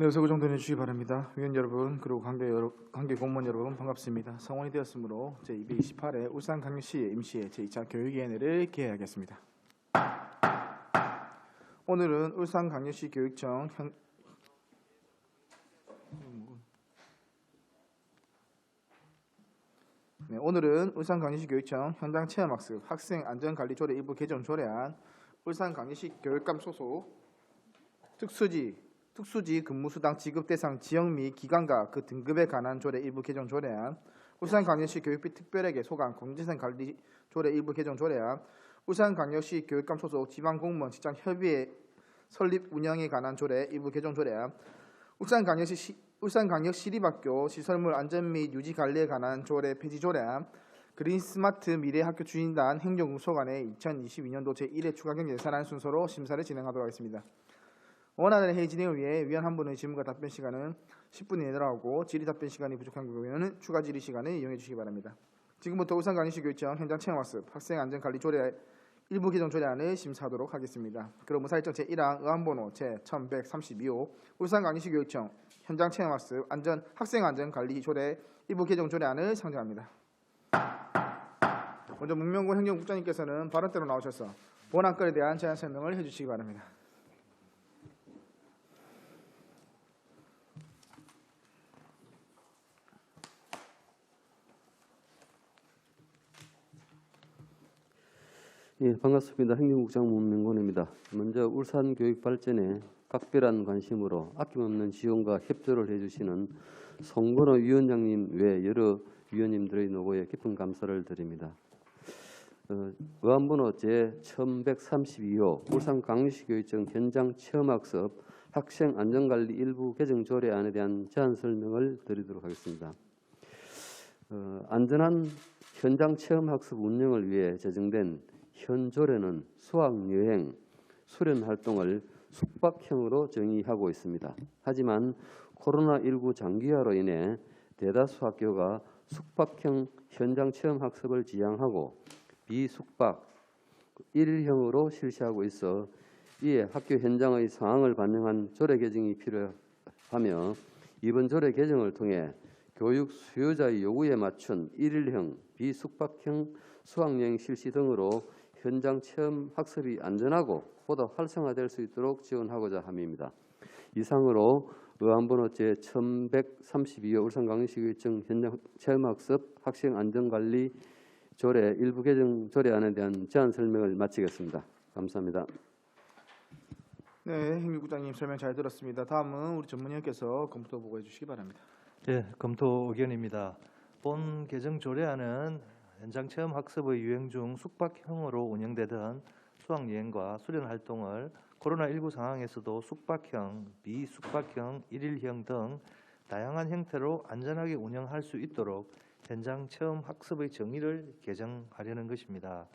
네, 어서 그 정도는 해주시기 바랍니다. 위원 여러분, 그리고 관계 공무원 여러분 반갑습니다. 성원이 되었으므로 제228회 울산광역시 임시회 제2차 교육위원회를 개회하겠습니다. 오늘은 울산광역시 교육청 현장 체험학습 학생 안전관리 조례 일부 개정 조례안, 울산광역시 교육감 소속 특수지 근무수당 지급 대상 지역 및 기관과 그 등급에 관한 조례 일부 개정 조례안, 울산광역시 교육비 특별회계 소관 공제생 관리 조례 일부 개정 조례안, 울산광역시 교육감 소속 지방공무원 직장 협의회 설립 운영에 관한 조례 일부 개정 조례안, 울산광역 시립학교 시설물 안전 및 유지 관리에 관한 조례 폐지 조례안, 그린스마트 미래학교 추진단 행정소관의 2022년도 제1회 추가경제 예산안 순서로 심사를 진행하도록 하겠습니다. 원하는 회의 진행을 위해 위원 한 분의 질문과 답변 시간은 10분 이내로 하고 질의 답변 시간이 부족한 경우에는 추가 질의 시간을 이용해 주시기 바랍니다. 지금부터 울산광역시 교육청 현장 체험학습 학생 안전관리 조례 일부 개정 조례안을 심사하도록 하겠습니다. 그럼 의사일정 제1항 의안번호 제1132호 울산광역시 교육청 현장 체험학습 학생 안전관리 조례 일부 개정 조례안을 상정합니다. 먼저 문명곤 행정국장님께서는 발언대로 나오셔서 본안건에 대한 제안 설명을 해주시기 바랍니다. 예, 반갑습니다. 행정국장 문명곤입니다. 먼저 울산 교육 발전에 각별한 관심으로 아낌없는 지원과 협조를 해주시는 송건호 위원장님 외 여러 위원님들의 노고에 깊은 감사를 드립니다. 의안번호 제1132호 울산광역시 교육청 현장 체험학습 학생 안전관리 일부 개정 조례안에 대한 제안 설명을 드리도록 하겠습니다. 안전한 현장 체험학습 운영을 위해 제정된 현 조례는 수학여행, 수련활동을 숙박형으로 정의하고 있습니다. 하지만 코로나19 장기화로 인해 대다수 학교가 숙박형 현장 체험학습을 지향하고 비숙박, 일일형으로 실시하고 있어 이에 학교 현장의 상황을 반영한 조례 개정이 필요하며 이번 조례 개정을 통해 교육 수요자의 요구에 맞춘 일일형, 비숙박형 수학여행 실시 등으로 현장 체험 학습이 안전하고 보다 활성화될 수 있도록 지원하고자 함입니다. 이상으로 의안번호 제1132호 울산광역시 교육청 현장 체험학습 학생 안전관리 조례 일부 개정 조례안에 대한 제안 설명을 마치겠습니다. 감사합니다. 네, 행정국장님 설명 잘 들었습니다. 다음은 우리 전문위원께서 검토 보고해 주시기 바랍니다. 네, 검토 의견입니다. 본 개정 조례안은 현장 체험 학습의 유행 중 숙박형으로 운영되던 수학여행과 수련활동을 코로나19 상황에서도 숙박형, 비숙박형, 일일형 등 다양한 형태로 안전하게 운영할 수 있도록 현장 체험 학습의 정의를 개정하려는 것입니다.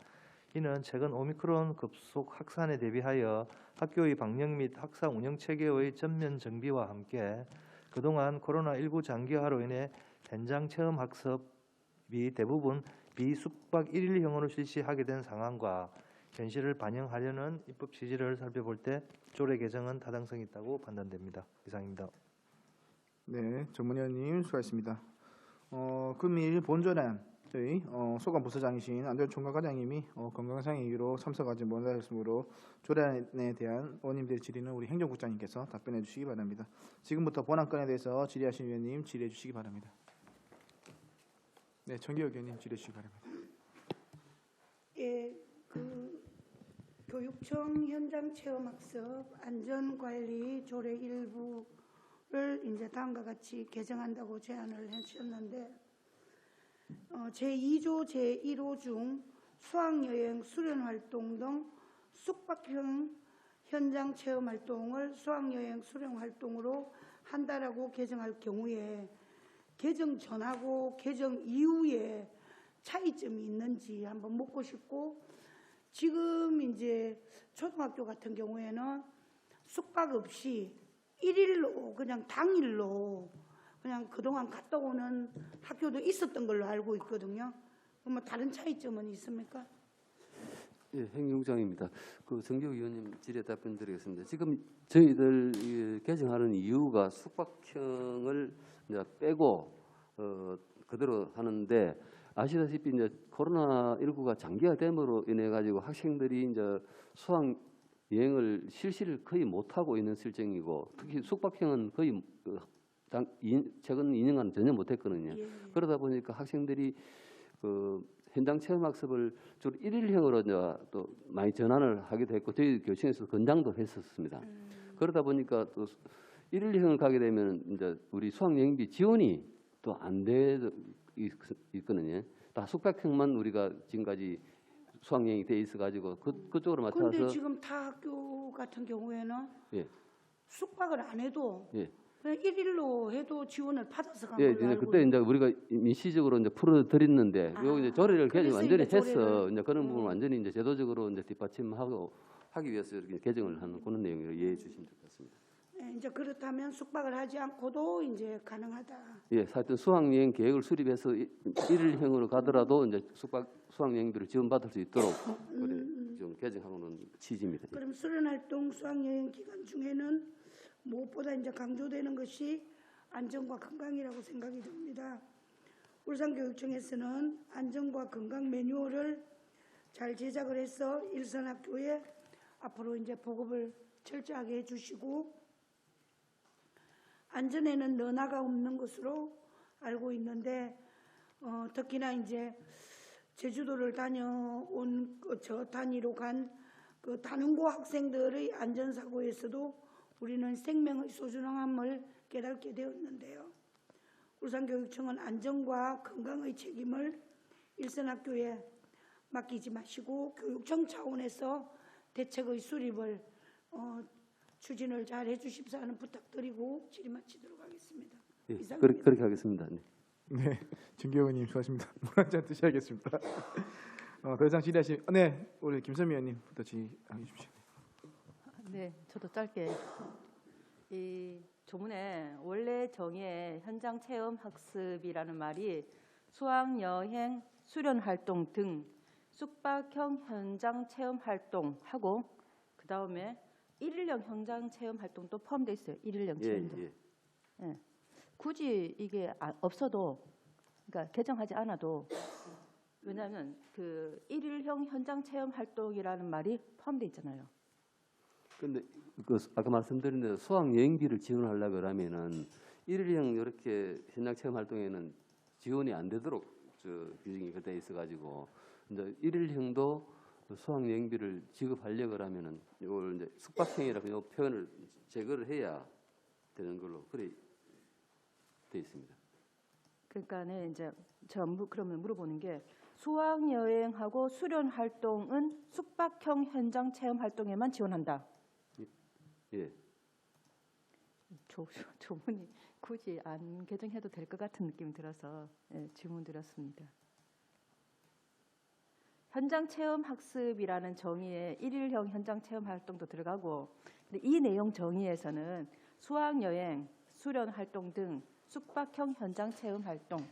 이는 최근 오미크론 급속 확산에 대비하여 학교의 방역 및 학사 운영 체계의 전면 정비와 함께 그동안 코로나19 장기화로 인해 현장 체험 학습이 대부분 비숙박 1일형으로 실시하게 된 상황과 현실을 반영하려는 입법 취지를 살펴볼 때 조례 개정은 타당성이 있다고 판단됩니다. 이상입니다. 네, 전문위원님 수고하셨습니다. 금일 본조례안 저희 소관 부서장이신 안전총괄과장님이 건강상의 이유로 참석하지 못하셨으므로 조례안에 대한 의원님들의 질의는 우리 행정국장님께서 답변해 주시기 바랍니다. 지금부터 본안건에 대해서 질의하신 위원님 질의해 주시기 바랍니다. 네, 정기혁 의원님 질의해 주시기 바랍니다. 예, 교육청 현장 체험학습 안전관리 조례 일부를 이제 다음과 같이 개정한다고 제안을 해주셨는데 제2조 제1호 중 수학여행, 수련활동 등 숙박형 현장 체험활동을 수학여행, 수련활동으로 한다라고 개정할 경우에 개정 전하고 개정 이후에 차이점이 있는지 한번 묻고 싶고, 지금 이제 초등학교 같은 경우에는 숙박 없이 1일로 그냥 당일로 그냥 그동안 갔다 오는 학교도 있었던 걸로 알고 있거든요. 뭐 다른 차이점은 있습니까? 예, 행정장입니다. 그 정교 위원님 질의 답변드리겠습니다. 지금 저희들 개정하는 이유가 숙박형을 이제 빼고 그대로 하는데 아시다시피 이제 코로나 19가 장기화됨으로 인해 가지고 학생들이 이제 수학 여행을 실시를 거의 못 하고 있는 실정이고 특히 숙박형은 거의 최근 2년간 전혀 못 했거든요. 예. 그러다 보니까 학생들이 그 현장 체험 학습을 주로 일일형으로 이제 또 많이 전환을 하기도 했고 저희 교육청에서 권장도 했었습니다. 그러다 보니까 또 일일형을 가게 되면 이제 우리 수학여행비 지원이 또 안 돼 있거든요. 다 숙박형만 우리가 지금까지 수학여행이 돼 있어 가지고 그쪽으로 맞춰서. 근데 지금 타 학교 같은 경우에는 예. 숙박을 안 해도 예. 그냥 일일로 해도 지원을 받아서 간 예, 걸로 알고 그때 이제 우리가 민시적으로 이제 풀어드렸는데 요 이제 조례를 개정 그래서 완전히 이제 해서 조례를- 이제 그런 부분 완전히 이제 제도적으로 이제 뒷받침하고 하기 위해서 이렇게 개정을 하는 그런 내용으로 이해해 주시면 될 것 같습니다. 예, 이제 그렇다면 숙박을 하지 않고도 이제 가능하다. 예, 하여튼 수학여행 계획을 수립해서 일일형으로 가더라도 이제 수학여행비를 지원받을 수 있도록 그래 좀 개정하고는 취지입니다. 그럼 수련활동 수학여행 기간 중에는 무엇보다 이제 강조되는 것이 안전과 건강이라고 생각이 듭니다. 울산교육청에서는 안전과 건강 매뉴얼을 잘 제작을 해서 일선 학교에 앞으로 이제 보급을 철저하게 해주시고 안전에는 너나가 없는 것으로 알고 있는데 특히나 이제 제주도를 다녀온 저 단위로 간 그 단원고 학생들의 안전사고에서도 우리는 생명의 소중함을 깨닫게 되었는데요. 울산교육청은 안전과 건강의 책임을 일선학교에 맡기지 마시고 교육청 차원에서 대책의 수립을 추진을 잘 해주십사 하는 부탁드리고 질의 마치도록 하겠습니다. 예, 이상입니다. 그렇게 하겠습니다. 네. 네, 정교 의원님 수고하십니다. 물 한 잔 드셔야겠습니다. 더 이상 질의하시. 네, 우리 김선미 의원님부터 질의해 주십시오. 네, 저도 짧게 이 조문에 원래 정의에 현장 체험 학습이라는 말이 수학 여행 수련 활동 등 숙박형 현장 체험 활동하고 그 다음에 일일형 현장 체험 활동도 포함되어 있어요. 일일형 예, 체험도. 예. 굳이 이게 없어도 그러니까 개정하지 않아도 왜냐하면 그 일일형 현장 체험 활동이라는 말이 포함되어 있잖아요. 근데 그 아까 말씀드린 대로 수학 여행비를 지원하려고 그러면은 일일형 이렇게 현장 체험 활동에는 지원이 안 되도록 저 규정이 돼 있어 가지고 이제 일일형도 수학 여행비를 지급하려고 그러면은 이걸 이제 숙박형이라고 요 표현을 제거를 해야 되는 걸로 그래 돼 있습니다. 그러니까는 이제 제가 그러면 물어보는 게 수학 여행하고 수련 활동은 숙박형 현장 체험 활동에만 지원한다. 예. 조문이 굳이 안 개정해도 될 것 같은 느낌이 들어서 질문 드렸습니다. 현장 체험 학습이라는 정의에 일일형 현장 체험 활동도 들어가고 근데 이 내용 정의에서는 수학 여행, 수련 활동 등 숙박형 현장 체험 활동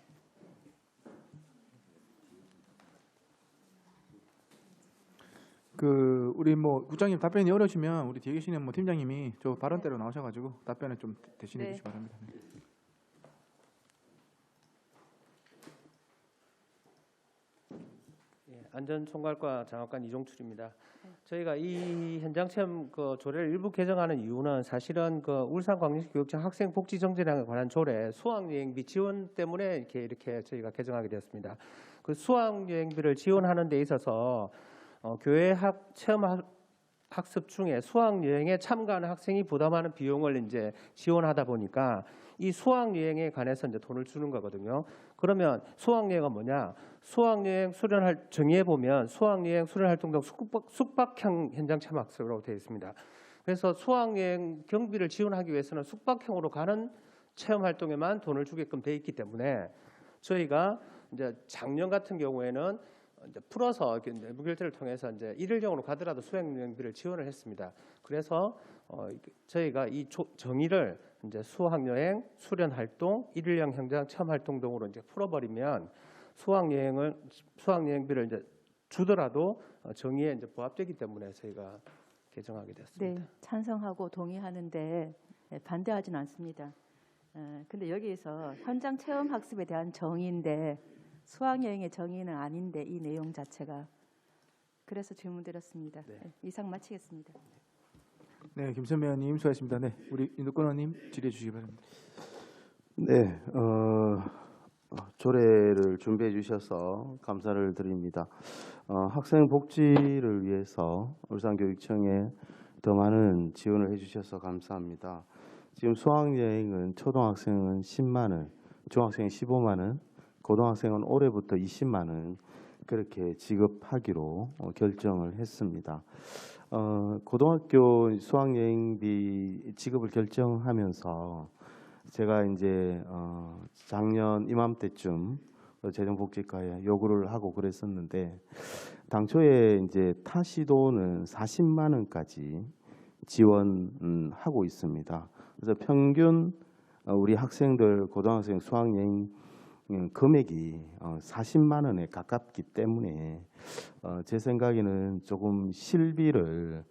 그 우리 뭐 국장님 답변이 어려우시면 우리 뒤에 계시는 뭐 팀장님이 저 발언대로 나오셔가지고 답변을 좀 대신해 네. 주시기 바랍니다. 네. 예, 안전총괄과 장학관 이종출입니다. 저희가 이 현장 체험 그 조례를 일부 개정하는 이유는 사실은 그 울산광역시교육청 학생복지정책에 관한 조례 수학여행비 지원 때문에 이렇게 저희가 개정하게 되었습니다. 그 수학여행비를 지원하는 데 있어서 교회 체험 학습 중에 수학여행에 참가하는 학생이 부담하는 비용을 이제 지원하다 보니까 이 수학여행에 관해서 이제 돈을 주는 거거든요. 그러면 수학여행은 뭐냐? 수학여행 수련할 정의해 보면 수학여행 수련활동 등 숙박형 현장 체험 학습으로 되어 있습니다. 그래서 수학여행 경비를 지원하기 위해서는 숙박형으로 가는 체험 활동에만 돈을 주게끔 되어 있기 때문에 저희가 이제 작년 같은 경우에는 이제 풀어서 내부 결제를 통해서 이제 일일형으로 가더라도 수행여행비를 지원을 했습니다. 그래서 저희가 이 정의를 이제 수학여행, 수련활동, 일일형 현장 체험 활동 등으로 이제 풀어버리면 수학여행비를 이제 주더라도 정의에 이제 부합되기 때문에 저희가 개정하게 됐습니다. 네, 찬성하고 동의하는데 반대하지는 않습니다. 근데 여기에서 현장 체험 학습에 대한 정의인데 수학 여행의 정의는 아닌데 이 내용 자체가 그래서 질문드렸습니다. 네. 이상 마치겠습니다. 네, 김선배 의원님 수고하셨습니다. 네, 우리 윤덕권 의원님 질의해 주시기 바랍니다. 네, 조례를 준비해 주셔서 감사를 드립니다. 학생 복지를 위해서 울산교육청에 더 많은 지원을 해주셔서 감사합니다. 지금 수학여행은 초등학생은 10만 원, 중학생은 15만 원, 고등학생은 올해부터 20만 원 그렇게 지급하기로 결정을 했습니다. 고등학교 수학여행비 지급을 결정하면서 제가 이제 작년 이맘때쯤 재정복지과에 요구를 하고 그랬었는데 당초에 이제 타 시도는 40만 원까지 지원하고 있습니다. 그래서 평균 우리 학생들 고등학생 수학여행 금액이 40만 원에 가깝기 때문에 제 생각에는 조금 실비를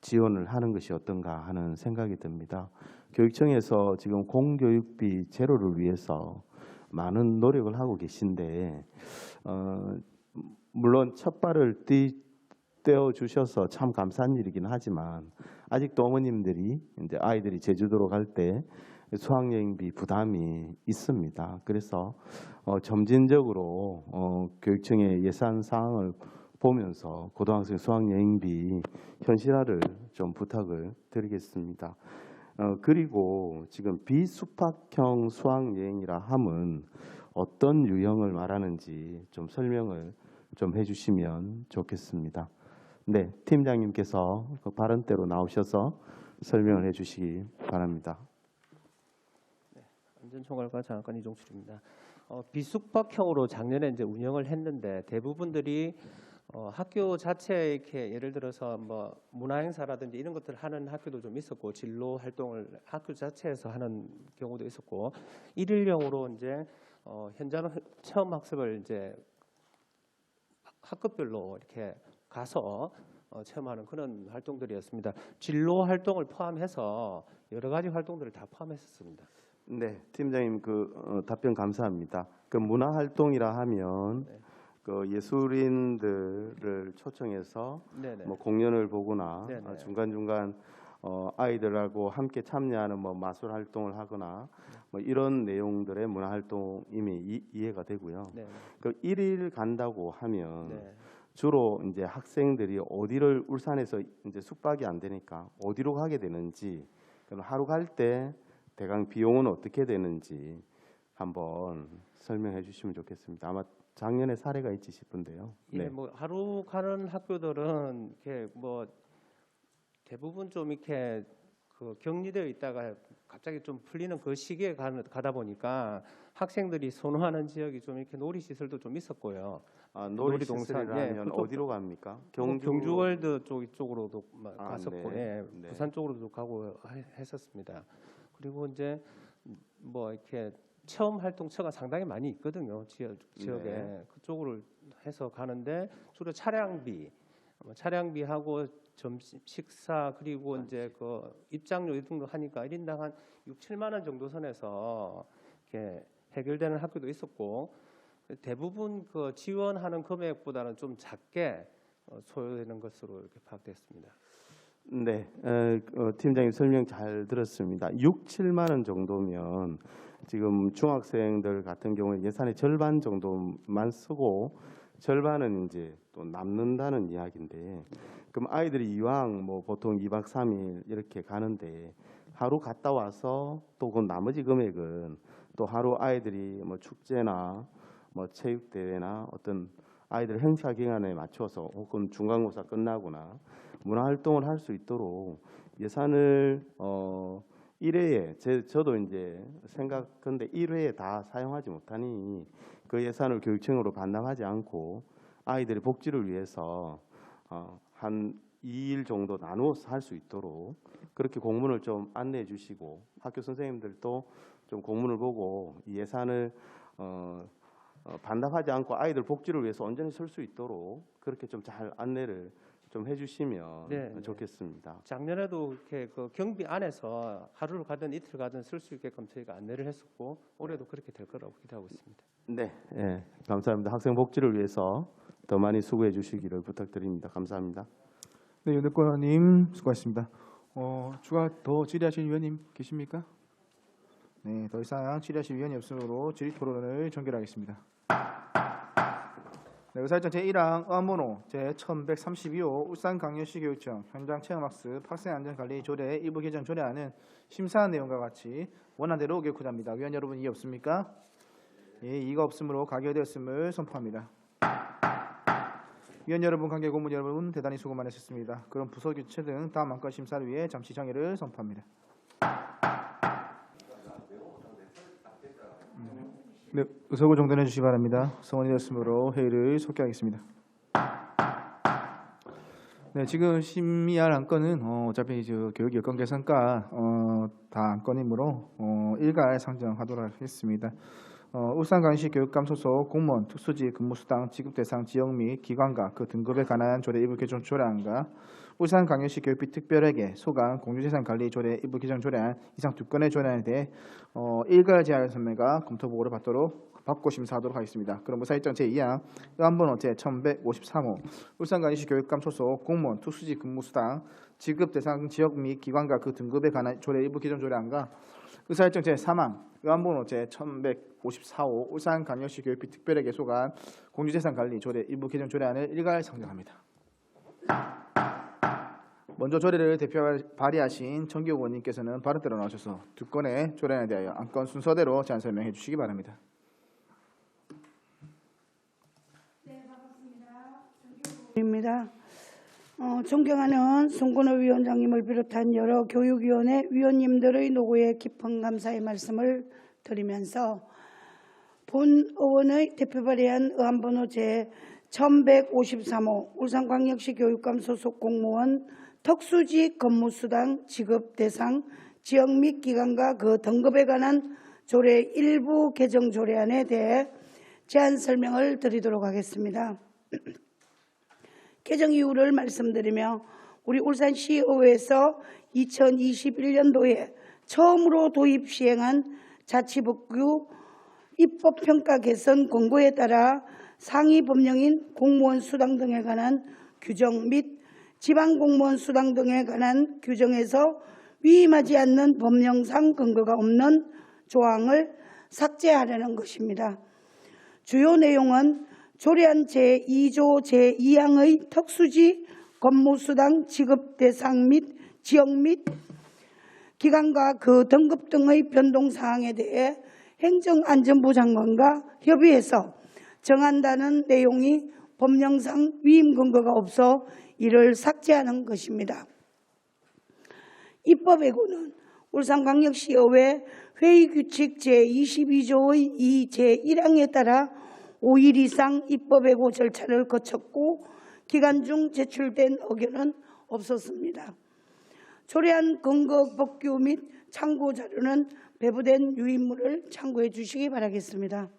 지원을 하는 것이 어떤가 하는 생각이 듭니다. 교육청에서 지금 공교육비 제로를 위해서 많은 노력을 하고 계신데 물론 첫 발을 떼어 주셔서 참 감사한 일이긴 하지만 아직도 어머님들이 이제 아이들이 제주도로 갈 때 수학여행비 부담이 있습니다. 그래서 점진적으로 교육청의 예산 사항을 보면서 고등학생 수학여행비 현실화를 좀 부탁을 드리겠습니다. 그리고 지금 비숙박형 수학여행이라 함은 어떤 유형을 말하는지 좀 설명을 좀 해주시면 좋겠습니다. 네, 팀장님께서 그 발언대로 나오셔서 설명을 해주시기 바랍니다. 안전총괄과 장학관 이종출입니다. 비숙박형으로 작년에 이제 운영을 했는데 대부분들이 학교 자체에 이렇게 예를 들어서 뭐 문화행사라든지 이런 것들을 하는 학교도 좀 있었고 진로 활동을 학교 자체에서 하는 경우도 있었고 일일용으로 이제 현장 체험 학습을 이제 학급별로 이렇게 가서 체험하는 그런 활동들이었습니다. 진로 활동을 포함해서 여러 가지 활동들을 다 포함했었습니다. 네, 팀장님 그 답변 감사합니다. 그 문화 활동이라 하면 네. 그 예술인들을 초청해서 네네. 뭐 공연을 보거나 네네. 중간중간 아이들하고 함께 참여하는 뭐 마술 활동을 하거나 뭐 이런 내용들의 문화 활동 이미 이해가 되고요. 네. 그 1일 간다고 하면 네. 주로 이제 학생들이 어디를 울산에서 이제 숙박이 안 되니까 어디로 가게 되는지 그럼 하루 갈 때 대강 비용은 어떻게 되는지 한번 설명해 주시면 좋겠습니다. 아마 작년에 사례가 있지 싶은데요. 예, 네. 뭐 하루 가는 학교들은 이렇게 뭐 대부분 좀 이렇게 그 격리되어 있다가 갑자기 좀 풀리는 그 시기에 가다 보니까 학생들이 선호하는 지역이 좀 이렇게 놀이시설도 좀 있었고요. 놀이동산이라면 예, 어디로 갑니까? 경주월드 쪽으로도 아, 갔었고, 네. 예, 네. 부산 쪽으로도 가고 했었습니다. 그리고 이제 뭐 이렇게 체험 활동처가 상당히 많이 있거든요. 지역에 네. 그쪽으로 해서 가는데 주로 차량비하고 점심 식사 그리고 이제 그 입장료 이런 거 하니까 1인당 한 6, 7만 원 정도 선에서 이렇게 해결되는 학교도 있었고 대부분 그 지원하는 금액보다는 좀 작게 소요되는 것으로 이렇게 파악됐습니다. 네, 팀장님 설명 잘 들었습니다. 6, 7만 원 정도면 지금 중학생들 같은 경우에 예산의 절반 정도만 쓰고 절반은 이제 또 남는다는 이야기인데 그럼 아이들이 이왕 뭐 보통 2박 3일 이렇게 가는데 하루 갔다 와서 또 그 나머지 금액은 또 하루 아이들이 뭐 축제나 뭐 체육 대회나 어떤 아이들 행사 기간에 맞춰서 혹은 중간고사 끝나거나 문화 활동을 할 수 있도록 예산을 1회에 저도 이제 근데 1회에 다 사용하지 못하니 그 예산을 교육청으로 반납하지 않고 아이들의 복지를 위해서 한 2일 정도 나누어서 할 수 있도록 그렇게 공문을 좀 안내해 주시고 학교 선생님들도 좀 공문을 보고 이 예산을 반납하지 않고 아이들 복지를 위해서 온전히 쓸 수 있도록 그렇게 좀 잘 안내를 좀 해주시면 네, 네. 좋겠습니다. 작년에도 이렇게 그 경비 안에서 하루를 가든 이틀 가든 쓸 수 있게끔 저희가 안내를 했었고 올해도 그렇게 될 거라고 기대하고 있습니다. 네, 예, 감사합니다. 학생 복지를 위해서 더 많이 수고해 주시기를 부탁드립니다. 감사합니다. 네, 윤덕권 의원님 수고하셨습니다. 추가 더 질의하실 위원님 계십니까? 네, 더 이상 질의하실 위원이 없으므로 질의 토론을 종결하겠습니다. 네, 의사일정 제1항 의안번호 제1132호 울산광역시 교육청 현장 체험학습 학생안전관리 조례 일부 개정 조례안은 심사한 내용과 같이 원안대로 의결코자 합니다. 위원 여러분 이의 없습니까? 예, 이의가 없으므로 가결되었음을 선포합니다. 위원 여러분, 관계 고문 여러분 대단히 수고 많으셨습니다. 그럼 부서 교체 등 다음 안건 심사를 위해 잠시 정회를 선포합니다. 네, 의석을 정돈해 주시기 바랍니다. 성원이 되었으므로 회의를 속개하겠습니다. 네, 지금 심의할 안건은 어차피 교육 여건 개선과 다 안건이므로 일괄 상정하도록 하겠습니다. 울산광역시 교육감 소속 공무원 특수지 근무수당 지급 대상 지역 및 기관과 그 등급에 관한 조례 일부 개정 조례안과 울산광역시 교육비 특별회계 소관 공유재산 관리 조례 일부 개정 조례안 이상 두 건의 조례안에 대해 일괄 제한 선매가 검토 보고를 받고 심사하도록 하겠습니다. 그럼 의사일정 제2항 의안번호 제1153호 울산광역시 교육감 소속 공무원 특수지 근무수당 지급 대상 지역 및 기관과 그 등급에 관한 조례 일부 개정 조례안과 의사일정 제3항 의안번호 제1154호 울산광역시 교육비 특별회계 소관 공유재산 관리 조례 일부 개정 조례안을 일괄 상정합니다. 먼저 조례를 대표 발의하신 정기욱 의원님께서는 발언대로 나오셔서 두 건의 조례안에 대하여 안건 순서대로 제안 설명해 주시기 바랍니다. 네, 반갑습니다. 정기욱입니다. 존경하는 송건호 위원장님을 비롯한 여러 교육위원회 위원님들의 노고에 깊은 감사의 말씀을 드리면서 본 의원의 대표 발의한 의안번호 제1153호 울산광역시 교육감 소속 공무원 특수지 근무수당 지급 대상 지역 및 기관과 그 등급에 관한 조례 일부 개정 조례안에 대해 제안 설명을 드리도록 하겠습니다. 개정 이유를 말씀드리며 우리 울산시의회에서 2021년도에 처음으로 도입 시행한 자치법규 입법평가 개선 권고에 따라 상위 법령인 공무원 수당 등에 관한 규정 및 지방공무원 수당 등에 관한 규정에서 위임하지 않는 법령상 근거가 없는 조항을 삭제하려는 것입니다. 주요 내용은 조례안 제2조 제2항의 특수지 근무수당 지급 대상 및 지역 및 기관과 그 등급 등의 변동사항에 대해 행정안전부 장관과 협의해서 정한다는 내용이 법령상 위임 근거가 없어 이를 삭제하는 것입니다. 입법예고는 울산광역시의회 회의규칙 제22조의 2 제1항에 따라 5일 이상 입법예고 절차를 거쳤고 기간 중 제출된 의견은 없었습니다. 조례안 근거 법규 및 참고 자료는 배부된 유인물을 참고해 주시기 바라겠습니다.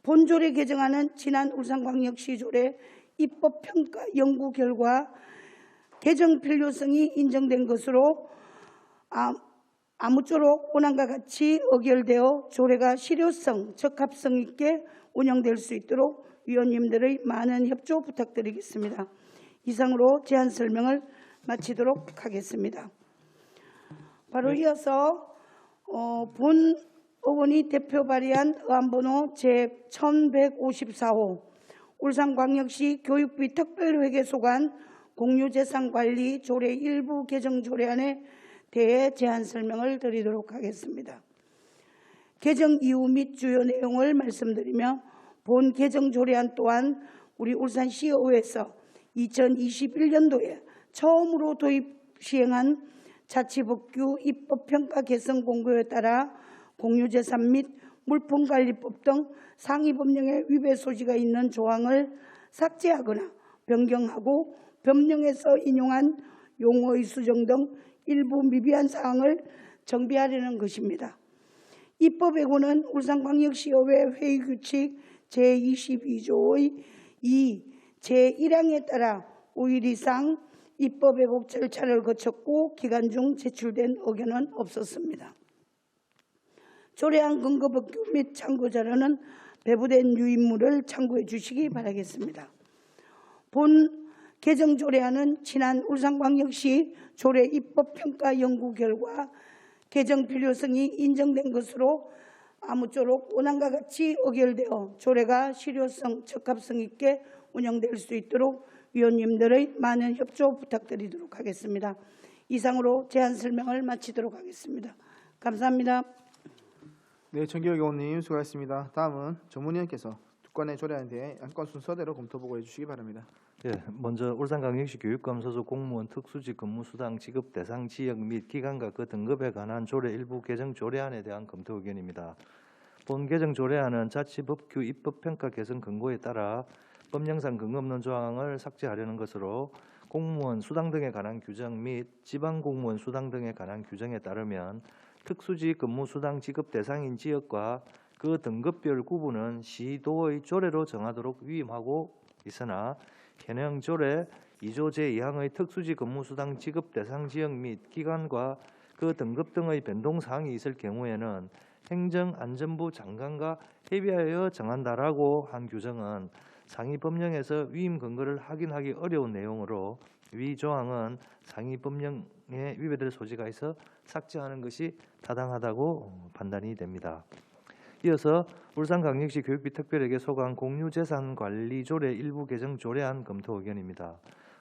본조례 개정안은 지난 울산광역시 조례 입법평가 연구 결과 개정 필요성이 인정된 것으로 아무쪼록 원안과 같이 의결되어 조례가 실효성, 적합성 있게 운영될 수 있도록 위원님들의 많은 협조 부탁드리겠습니다. 이상으로 제안 설명을 마치도록 하겠습니다. 바로 이어서 본 의원이 대표 발의한 의안번호 제1154호 울산광역시 교육비 특별회계소관 공유재산관리 조례 일부 개정 조례안에 대해 제안 설명을 드리도록 하겠습니다. 개정 이유 및 주요 내용을 말씀드리며 본 개정 조례안 또한 우리 울산시의회에서 2021년도에 처음으로 도입 시행한 자치법규 입법평가 개선 공고에 따라 공유재산 및 물품관리법 등 상위 법령의 위배 소지가 있는 조항을 삭제하거나 변경하고 법령에서 인용한 용어의 수정 등 일부 미비한 사항을 정비하려는 것입니다. 입법예고는 울산광역시의회 회의규칙 제22조의 2, 제1항에 따라 5일 이상 입법 왜곡 절차를 거쳤고 기간 중 제출된 의견은 없었습니다. 조례안 근거 법규 및 참고 자료는 배부된 유인물을 참고해 주시기 바라겠습니다. 본 개정 조례안은 지난 울산광역시 조례 입법평가 연구 결과 개정 필요성이 인정된 것으로 아무쪼록 원안과 같이 의결되어 조례가 실효성, 적합성 있게 운영될 수 있도록 위원님들의 많은 협조 부탁드리도록 하겠습니다. 이상으로 제안 설명을 마치도록 하겠습니다. 감사합니다. 네, 정기혁 의원님 수고하셨습니다. 다음은 전문위원께서 두 건의 조례안에 대해 안건 순서대로 검토 보고해 주시기 바랍니다. 예, 먼저 울산광역시 교육감 소속 공무원 특수직 근무수당 지급 대상 지역 및 기관과 그 등급에 관한 조례 일부 개정 조례안에 대한 검토 의견입니다. 본 개정 조례안은 자치법규 입법평가 개선 근거에 따라 법령상 근거 없는 조항을 삭제하려는 것으로 공무원 수당 등에 관한 규정 및 지방공무원 수당 등에 관한 규정에 따르면 특수직 근무수당 지급 대상인 지역과 그 등급별 구분은 시도의 조례로 정하도록 위임하고 있으나 현행 조례 2조 제2항의 특수직 근무수당 지급 대상 지역 및 기관과 그 등급 등의 변동사항이 있을 경우에는 행정안전부 장관과 협의하여 정한다라고 한 규정은 상위 법령에서 위임 근거를 확인하기 어려운 내용으로 위 조항은 상위 법령에 위배될 소지가 있어 삭제하는 것이 타당하다고 판단이 됩니다. 이어서 울산광역시 교육비 특별회계 소관 공유재산관리조례 일부 개정 조례안 검토 의견입니다.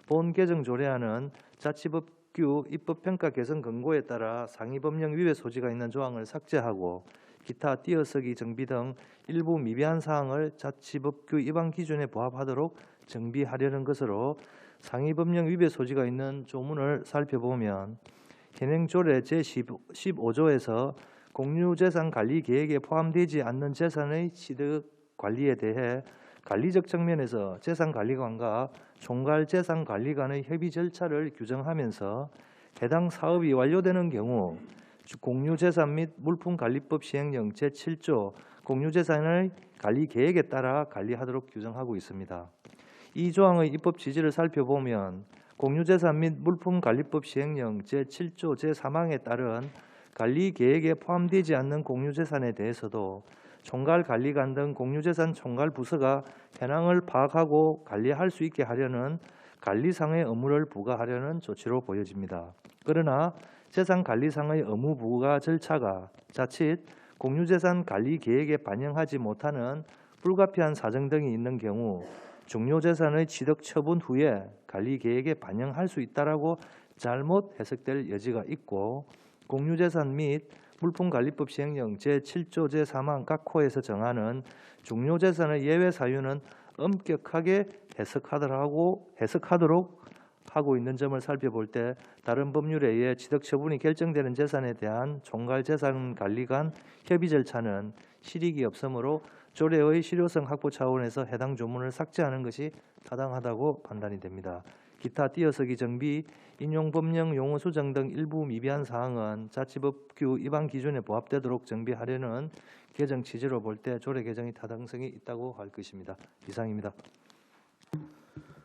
본 개정 조례안은 자치법규 입법평가 개선 근거에 따라 상위 법령 위배 소지가 있는 조항을 삭제하고 기타 띄어쓰기 정비 등 일부 미비한 사항을 자치법규 위반 기준에 부합하도록 정비하려는 것으로 상위 법령 위배 소지가 있는 조문을 살펴보면 현행 조례 제15조에서 공유재산 관리 계획에 포함되지 않는 재산의 취득 관리에 대해 관리적 측면에서 재산관리관과 총괄재산관리관의 협의 절차를 규정하면서 해당 사업이 완료되는 경우 공유재산 및 물품관리법 시행령 제7조 공유재산의 관리 계획에 따라 관리하도록 규정하고 있습니다. 이 조항의 입법 취지를 살펴보면 공유재산 및 물품관리법 시행령 제7조 제3항에 따른 관리 계획에 포함되지 않는 공유재산에 대해서도 총괄관리관 등 공유재산 총괄부서가 현황을 파악하고 관리할 수 있게 하려는 관리상의 의무를 부과하려는 조치로 보여집니다. 그러나 재산관리상의 의무 부과 절차가 자칫 공유재산 관리 계획에 반영하지 못하는 불가피한 사정 등이 있는 경우 중요재산의 취득 처분 후에 관리 계획에 반영할 수 있다라고 잘못 해석될 여지가 있고 공유재산 및 물품관리법 시행령 제7조 제3항 각 호에서 정하는 중요재산의 예외 사유는 엄격하게 해석하도록 하고 있는 점을 살펴볼 때 다른 법률에 의해 취득 처분이 결정되는 재산에 대한 총괄재산관리관 협의 절차는 실익이 없으므로 조례의 실효성 확보 차원에서 해당 조문을 삭제하는 것이 타당하다고 판단이 됩니다. 기타 띄어쓰기 정비, 인용 법령 용어 수정 등 일부 미비한 사항은 자치법규 위반 기준에 부합되도록 정비하려는 개정 취지로 볼 때 조례 개정이 타당성이 있다고 할 것입니다. 이상입니다.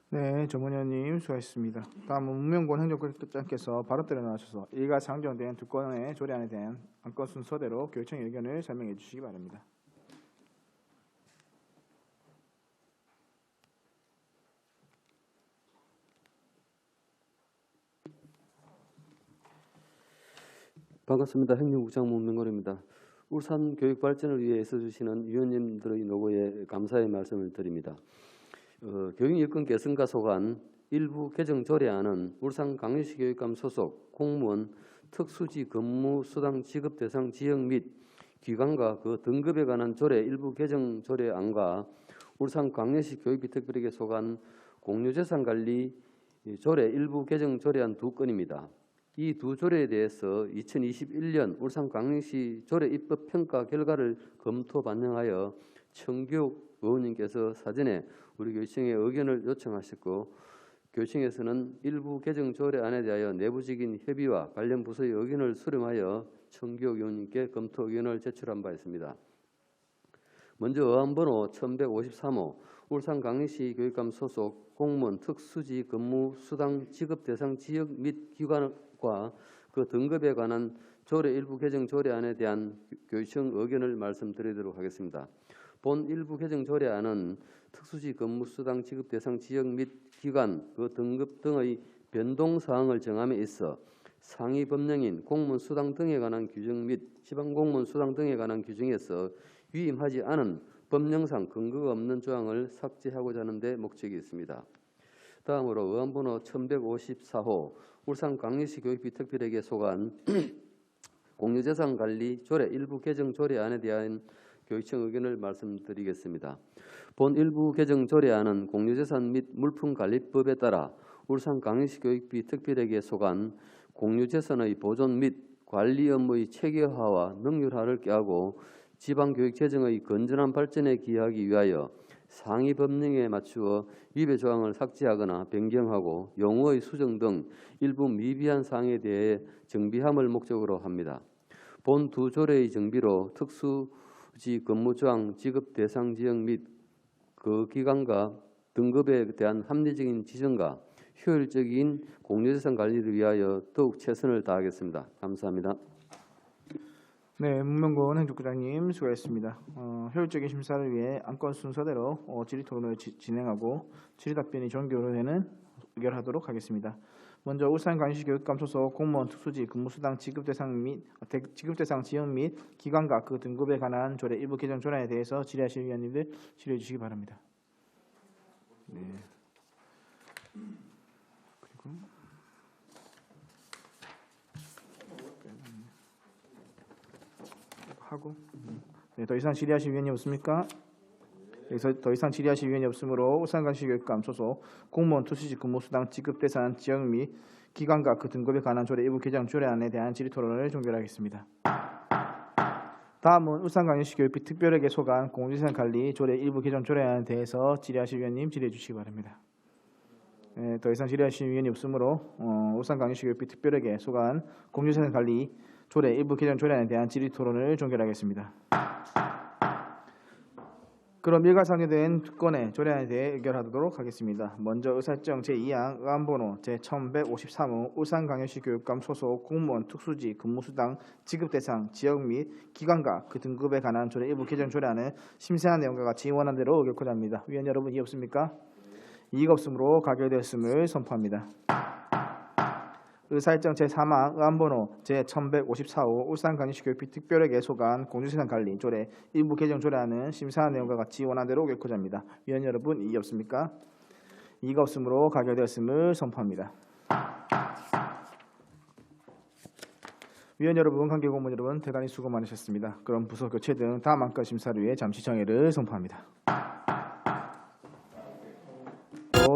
네, 전문위원님 수고하셨습니다. 다음은 문명권 행정국장께서 발언들에 나와주셔서 이가 상정된 두 건의 조례안에 대한 안건 순서대로 교육청의 의견을 설명해 주시기 바랍니다. 반갑습니다. 행정국장 문명걸입니다. 울산 교육 발전을 위해 애써주시는 위원님들의 노고에 감사의 말씀을 드립니다. 교육 여건 개선과 소관 일부 개정 조례안은 울산광역시 교육감 소속 공무원 특수지 근무 수당 지급 대상 지역 및 기관과 그 등급에 관한 조례 일부 개정 조례안과 울산광역시 교육비 특별회계 소관 공유재산관리 조례 일부 개정 조례안 두 건입니다. 이 두 조례에 대해서 2021년 울산광역시 조례 입법 평가 결과를 검토 반영하여 청교육 의원님께서 사전에 우리 교육청에 의견을 요청하셨고 교육청에서는 일부 개정 조례안에 대하여 내부적인 협의와 관련 부서의 의견을 수렴하여 청교육 의원님께 검토 의견을 제출한 바 있습니다. 먼저 어안번호 1153호 울산광역시 교육감 소속 공무원 특수지 근무 수당 지급 대상 지역 및 기관과 그 등급에 관한 조례 일부 개정 조례안에 대한 교육청 의견을 말씀드리도록 하겠습니다. 본 일부 개정 조례안은 특수지 근무 수당 지급 대상 지역 및 기관 그 등급 등의 변동 사항을 정함에 있어 상위 법령인 공무원 수당 등에 관한 규정 및 지방 공무원 수당 등에 관한 규정에서 위임하지 않은 법령상 근거가 없는 조항을 삭제하고자 하는 데 목적이 있습니다. 다음으로 의안번호 1154호 울산광역시 교육비 특별회계 소관 공유재산관리 조례 일부 개정 조례안에 대한 교육청 의견을 말씀드리겠습니다. 본 일부 개정 조례안은 공유재산 및 물품관리법에 따라 울산광역시 교육비 특별회계 소관 공유재산의 보존 및 관리 업무의 체계화와 능률화를 꾀하고 지방교육재정의 건전한 발전에 기여하기 위하여 상위 법령에 맞추어 위배 조항을 삭제하거나 변경하고 용어의 수정 등 일부 미비한 사항에 대해 정비함을 목적으로 합니다. 본 두 조례의 정비로 특수지 근무조항 지급 대상 지역 및 그 기관과 등급에 대한 합리적인 지정과 효율적인 공유재산 관리를 위하여 더욱 최선을 다하겠습니다. 감사합니다. 네, 문명권 행정부장님 수고하셨습니다. 효율적인 심사를 위해 안건 순서대로 질의 토론을 진행하고 질의 답변이 종결되는 의결하도록 하겠습니다. 먼저 울산광역시 교육감 소속 공무원 특수지 근무수당 지급 대상 지역 및 기관과 그 등급에 관한 조례 일부 개정 조례에 대해서 질의하실 위원님들 질의해 주시기 바랍니다. 네. 그리고 하고 네, 더 이상 질의하실 위원님 없습니까? 여기서 더 이상 질의하실 위원이 없으므로 울산광역시 교육감 소속 공무원 특수지 근무수당 지급 대상 지역 및 기관과 그 등급에 관한 조례 일부 개정 조례안에 대한 질의 토론을 종결하겠습니다. 다음은 울산광역시 교육비 특별회계 소관 공유재산 관리 조례 일부 개정 조례안에 대해서 질의하실 위원님 질의해 주시기 바랍니다. 네, 더 이상 질의하실 위원이 없으므로 울산광역시 교육비 특별회계 소관 공유재산 관리 조례 일부 개정 조례안에 대한 질의 토론을 종결하겠습니다. 그럼 일괄상정된 두 건의 조례안에 대해 의결하도록 하겠습니다. 먼저 의사일정 제2항 의안번호 제1153호 울산광역시 교육감 소속 공무원 특수지 근무수당 지급대상 지역 및 기관과 그 등급에 관한 조례 일부 개정 조례안을 심사한 내용과 같이 원한 대로 의결코자 합니다. 위원 여러분 이의 없습니까? 이의가 없으므로 가결되었음을 선포합니다. 의사일정 제3항 의안번호 제1154호 울산광역시 교육비 특별회계 소관 공유재산 관리 조례 일부 개정 조례안은 심사한 내용과 같이 원한 대로 의결코자 합니다. 위원 여러분 이의 없습니까? 이의가 없으므로 가결되었음을 선포합니다. 위원 여러분, 관계 공무원 여러분 대단히 수고 많으셨습니다. 그럼 부서 교체 등 다음 안건 심사를 위해 잠시 정회를 선포합니다.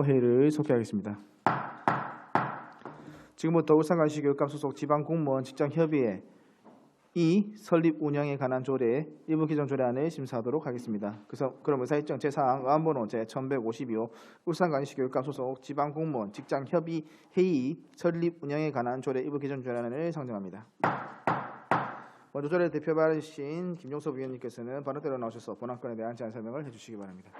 회의를 속개하겠습니다. 지금부터 울산광역시 교육감 소속 지방공무원 직장협의회 이 설립 운영에 관한 조례 일부 개정 조례안을 심사하도록 하겠습니다. 그럼 의사일정 제4항 의안번호 제1152호 울산광역시 교육감 소속 지방공무원 직장협의회의 설립 운영에 관한 조례 일부 개정 조례안을 상정합니다. 먼저 조례를 대표 발의하신 김종섭 위원님께서는 발언대로 나오셔서 본안건에 대한 제안 설명을 해주시기 바랍니다.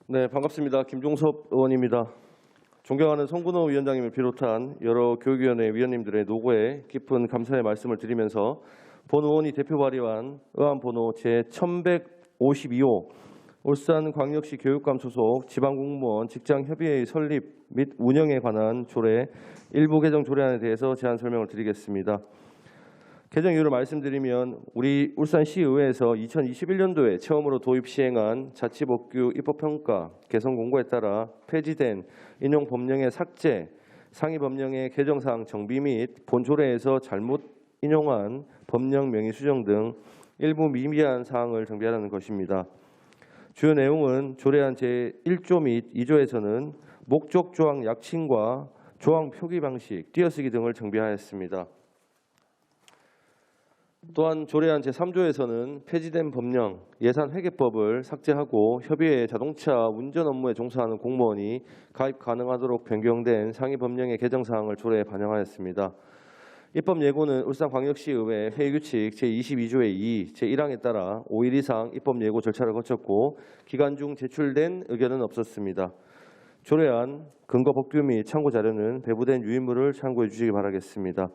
네, 반갑습니다. 김종섭 의원입니다. 존경하는 송근호 위원장님을 비롯한 여러 교육위원회 위원님들의 노고에 깊은 감사의 말씀을 드리면서 본 의원이 대표 발의한 의안번호 제1152호 울산광역시 교육감 소속 지방공무원 직장협의회의 설립 및 운영에 관한 조례 일부 개정 조례안에 대해서 제안 설명을 드리겠습니다. 개정 이유를 말씀드리면 우리 울산시의회에서 2021년도에 처음으로 도입 시행한 자치법규 입법평가 개선 공고에 따라 폐지된 인용 법령의 삭제, 상위 법령의 개정사항 정비 및 본 조례에서 잘못 인용한 법령 명의 수정 등 일부 미비한 사항을 정비하라는 것입니다. 주요 내용은 조례안 제1조 및 2조에서는 목적 조항 약칭과 조항 표기 방식, 띄어쓰기 등을 정비하였습니다. 또한 조례안 제3조에서는 폐지된 법령, 예산회계법을 삭제하고 협의회 자동차 운전 업무에 종사하는 공무원이 가입 가능하도록 변경된 상위 법령의 개정사항을 조례에 반영하였습니다. 입법 예고는 울산광역시의회 회의규칙 제22조의 2, 제1항에 따라 5일 이상 입법 예고 절차를 거쳤고 기간 중 제출된 의견은 없었습니다. 조례안 근거 법규 및 참고 자료는 배부된 유인물을 참고해 주시기 바라겠습니다.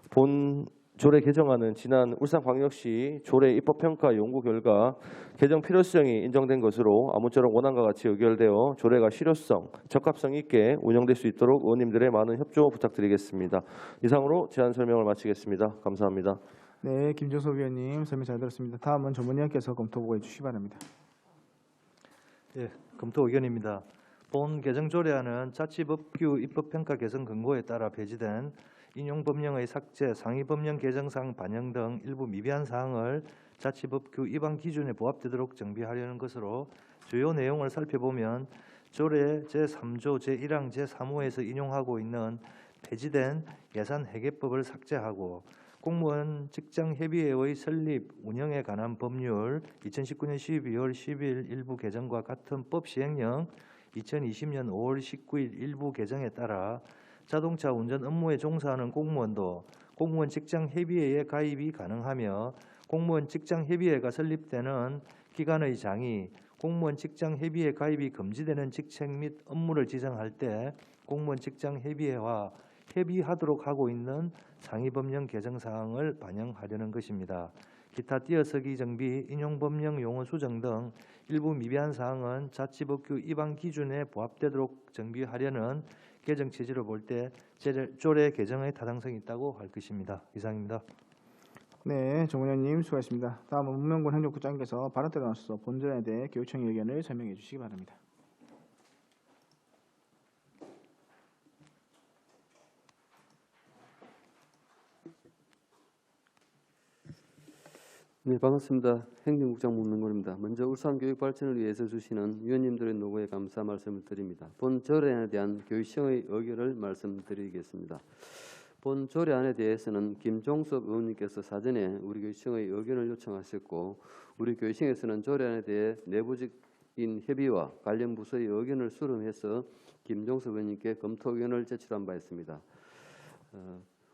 본 조례 개정안은 지난 울산광역시 조례 입법평가 연구 결과 개정 필요성이 인정된 것으로 아무쪼록 원안과 같이 의결되어 조례가 실효성, 적합성 있게 운영될 수 있도록 의원님들의 많은 협조 부탁드리겠습니다. 이상으로 제안 설명을 마치겠습니다. 감사합니다. 네, 김종석 위원님 설명 잘 들었습니다. 다음은 전문위원께서 검토 보고해 주시기 바랍니다. 예, 검토 의견입니다. 본 개정 조례안은 자치법규 입법평가 개선 근거에 따라 폐지된 인용 법령의 삭제, 상위 법령 개정사항 반영 등 일부 미비한 사항을 자치법규 위반 기준에 부합되도록 정비하려는 것으로 주요 내용을 살펴보면 조례 제3조 제1항 제3호에서 인용하고 있는 폐지된 예산회계법을 삭제하고 공무원 직장협의회의 설립, 운영에 관한 법률 2019년 12월 10일 일부 개정과 같은 법 시행령 2020년 5월 19일 일부 개정에 따라 자동차 운전 업무에 종사하는 공무원도 공무원 직장협의회에 가입이 가능하며 공무원 직장협의회가 설립되는 기관의 장이 공무원 직장협의회 가입이 금지되는 직책 및 업무를 지정할 때 공무원 직장협의회와 협의하도록 하고 있는 상위법령 개정사항을 반영하려는 것입니다. 기타 띄어쓰기 정비, 인용법령 용어 수정 등 일부 미비한 사항은 자치법규 위반 기준에 부합되도록 정비하려는 개정 취지로 볼 때 조례 개정의 타당성이 있다고 할 것입니다. 이상입니다. 네, 정원현님 수고하셨습니다. 다음은 문명권 행정국장께서 발언 때 나와서 본조례에 대해 교육청의 의견을 설명해 주시기 바랍니다. 네, 반갑습니다. 행정국장 문명권입니다. 먼저 울산 교육 발전을 위해서 주시는 위원님들의 노고에 감사 말씀을 드립니다. 본 조례안에 대한 교육청의 의견을 말씀드리겠습니다. 본 조례안에 대해서는 김종섭 의원님께서 사전에 우리 교육청의 의견을 요청하셨고 우리 교육청에서는 조례안에 대해 내부적인 협의와 관련 부서의 의견을 수렴해서 김종섭 의원님께 검토 의견을 제출한 바 있습니다.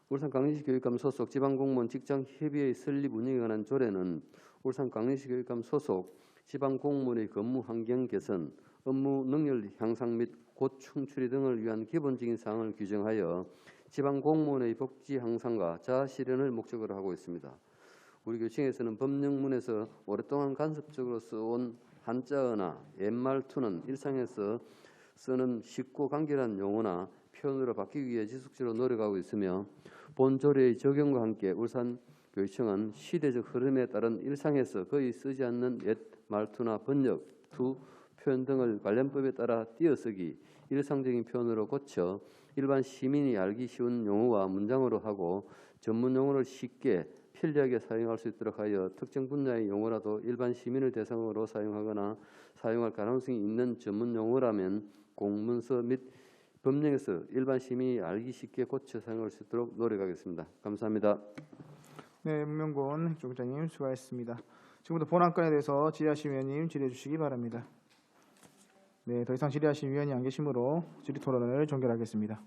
울산광역시 교육감 소속 지방공무원 직장협의회 설립 운영에 관한 조례는 울산광역시 교육감 소속 지방공무원의 근무 환경 개선, 업무 능률 향상 및 고충 처리 등을 위한 기본적인 사항을 규정하여 지방공무원의 복지 향상과 자아 실현을 목적으로 하고 있습니다. 우리 교육청에서는 법령문에서 오랫동안 간섭적으로 써온 한자어나 옛말투는 일상에서 쓰는 쉽고 간결한 용어나 표현으로 바뀌기 위해 지속적으로 노력하고 있으며 본 조례의 적용과 함께 울산교육청은 시대적 흐름에 따른 일상에서 거의 쓰지 않는 옛 말투나 번역, 투, 표현 등을 관련법에 따라 띄어쓰기, 일상적인 표현으로 고쳐 일반 시민이 알기 쉬운 용어와 문장으로 하고 전문 용어를 쉽게 편리하게 사용할 수 있도록 하여 특정 분야의 용어라도 일반 시민을 대상으로 사용하거나 사용할 가능성이 있는 전문 용어라면 공문서 및 법령에서 일반 시민이 알기 쉽게 고쳐 사용할 수 있도록 노력하겠습니다. 감사합니다. 네, 문명권 행정국장님 수고하셨습니다. 지금부터 본 안건에 대해서 질의하신 위원님 질의해 주시기 바랍니다. 네, 더 이상 질의하신 위원이 안 계시므로 질의 토론을 종결하겠습니다.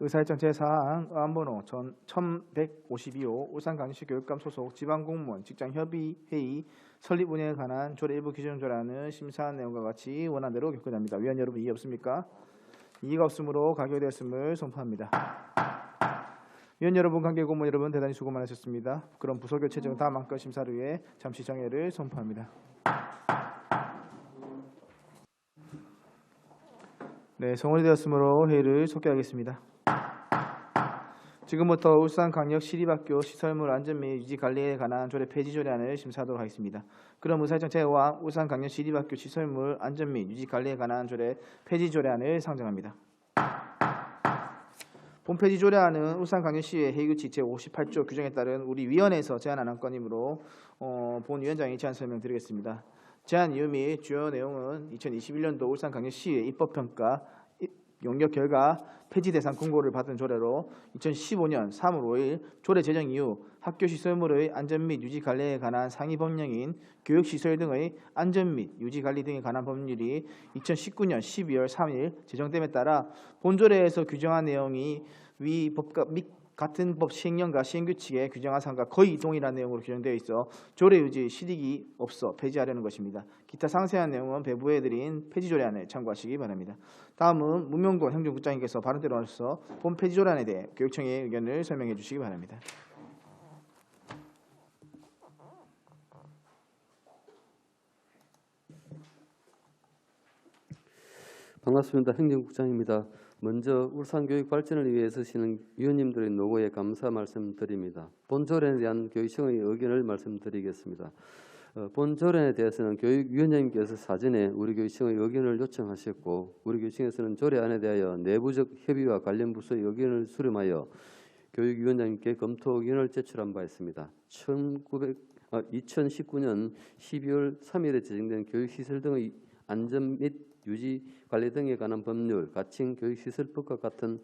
의사일정 제4항 의안번호 1152호 울산광역시 교육감 소속 지방공무원 직장협의회의 설립 운영에 관한 조례 일부 기준 조례안을 심사한 내용과 같이 원안대로 결정합니다. 위원 여러분 이의 없습니까? 이의가 없으므로 가결되었음을 선포합니다. 위원 여러분, 관계 공무원 여러분 대단히 수고 많으셨습니다. 그럼 부서교체 중 다음 안건 심사를 위해 잠시 정회를 선포합니다. 네, 성원이 되었으므로 회의를 속개하겠습니다. 지금부터 울산광역 시립학교 시설물 안전 및 유지 관리에 관한 조례 폐지 조례안을 심사하도록 하겠습니다. 그럼 의사일정 제5항 울산광역 시립학교 시설물 안전 및 유지 관리에 관한 조례 폐지 조례안을 상정합니다. 본 폐지 조례안은 울산광역시의 회의규칙 제58조 규정에 따른 우리 위원회에서 제안한 안건이므로 본 위원장이 제안 설명드리겠습니다. 제안 이유 및 주요 내용은 2021년도 울산광역시의 입법평가 용역 결과 폐지 대상 공고를 받은 조례로 2015년 3월 5일 조례 제정 이후 학교 시설물의 안전 및 유지 관리에 관한 상위 법령인 교육시설 등의 안전 및 유지 관리 등에 관한 법률이 2019년 12월 3일 제정됨에 따라 본 조례에서 규정한 내용이 위 법과 및 같은 법 시행령과 시행규칙에 규정한 사항과 거의 동일한 내용으로 규정되어 있어 조례 유지 실익이 없어 폐지하려는 것입니다. 기타 상세한 내용은 배부에 드린 폐지 조례안을 참고하시기 바랍니다. 다음은 문명권 행정국장님께서 발언대로 하셔서 본 폐지 조례안에 대해 교육청의 의견을 설명해 주시기 바랍니다. 반갑습니다. 행정국장입니다. 먼저 울산교육 발전을 위해 애쓰시는 위원님들의 노고에 감사 말씀드립니다. 본 조례에 대한 교육청의 의견을 말씀드리겠습니다. 본 조례에 대해서는 교육위원장님께서 사전에 우리 교육청의 의견을 요청하셨고 우리 교육청에서는 조례안에 대하여 내부적 협의와 관련 부서의 의견을 수렴하여 교육위원장님께 검토 의견을 제출한 바 있습니다. 2019년 12월 3일에 제정된 교육시설 등의 안전 및 유지 관리 등에 관한 법률, 가칭 교육시설법과 같은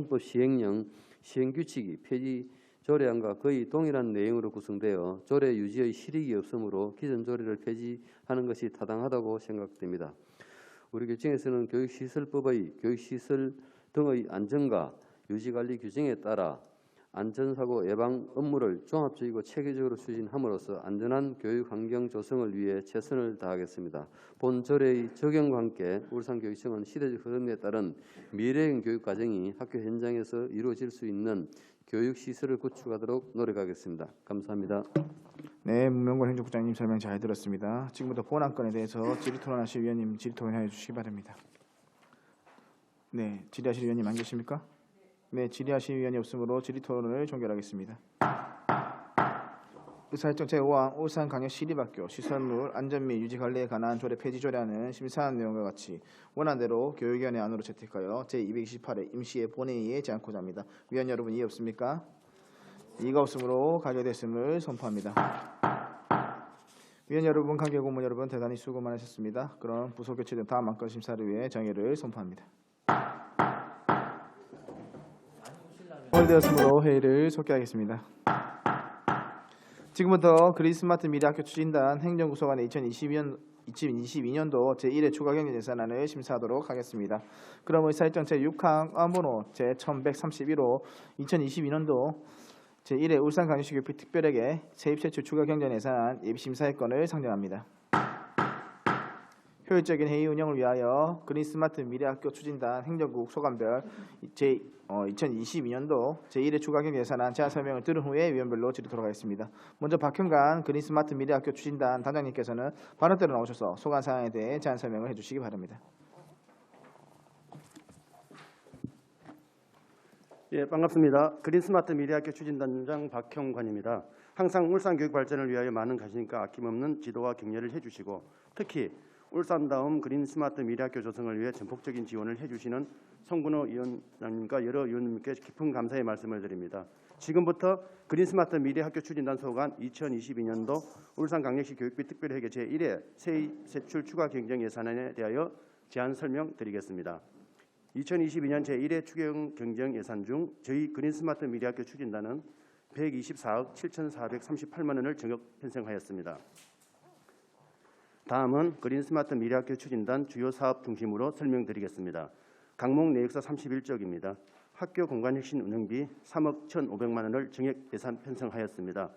법 시행령, 시행규칙이 폐지 조례안과 거의 동일한 내용으로 구성되어 조례 유지의 실익이 없으므로 기존 조례를 폐지하는 것이 타당하다고 생각됩니다. 우리 교육청에서는 교육시설법의 교육시설 등의 안전과 유지관리 규정에 따라 안전사고 예방 업무를 종합적이고 체계적으로 추진함으로써 안전한 교육 환경 조성을 위해 최선을 다하겠습니다. 본 조례의 적용과 함께 울산교육청은 시대적 흐름에 따른 미래형 교육 과정이 학교 현장에서 이루어질 수 있는 교육 시설을 구축하도록 노력하겠습니다. 감사합니다. 네, 문명권 행정국장님 설명 잘 들었습니다. 지금부터 본 안건에 대해서 질의토론하실 위원님 질의토론해 주시기 바랍니다. 네, 질의하실 위원님 안 계십니까? 네, 질의하실 위원이 없으므로 질의토론을 종결하겠습니다. 의사일정 제5항 울산광역시립학교 시설물 안전 및 유지 관리에 관한 조례 폐지 조례안은 심사한 내용과 같이 원안대로 교육위원회 안으로 채택하여 제228회 임시회 본회의에 제안코자 합니다. 위원 여러분 이해 없습니까? 이의가 없으므로 가결됐음을 선포합니다. 위원 여러분, 관계 고문 여러분 대단히 수고 많으셨습니다. 그럼 부서 교체 등 다음 안건 심사를 위해 정회를 선포합니다. 되었으므로 회의를 속개하겠습니다. 지금부터 그린스마트 미래학교 추진단 행정구소관의 2022년도 제1회 추가경정 예산안을 심사하도록 하겠습니다. 그럼 의사일정 제6항 안번호 제1131호 2022년도 제1회 울산광역시 교육비 특별회계 세입세출 추가경정 예산안 예비심사의 건을 상정합니다. 효율적인 회의 운영을 위하여 그린스마트 미래학교 추진단 행정국 소관별 2022년도 제1회 추가경정 예산안 제안 설명을 들은 후에 위원별로 질의토록 하겠습니다. 먼저 박형관 그린스마트 미래학교 추진단 단장님께서는 발언대로 나오셔서 소관 사항에 대해 제안 설명을 해주시기 바랍니다. 예, 반갑습니다. 그린스마트 미래학교 추진단장 박형관입니다. 항상 울산 교육 발전을 위하여 많은 관심과 아낌없는 지도와 격려를 해주시고 특히 울산다움 그린스마트 미래학교 조성을 위해 전폭적인 지원을 해주시는 송근호 위원장님과 여러 위원님께 깊은 감사의 말씀을 드립니다. 지금부터 그린스마트 미래학교 추진단 소관 2022년도 울산광역시 교육비 특별회계 제1회 세입세출 추가 경정 예산안에 대하여 제안 설명드리겠습니다. 2022년 제1회 추경 경정 예산 중 저희 그린스마트 미래학교 추진단은 124억 7,438만 원을 증액 편성하였습니다. 다음은 그린스마트 미래학교 추진단 주요 사업 중심으로 설명드리겠습니다. 강목 내역서 31쪽입니다. 학교 공간 혁신 운영비 3억 1,500만 원을 증액 예산 편성하였습니다.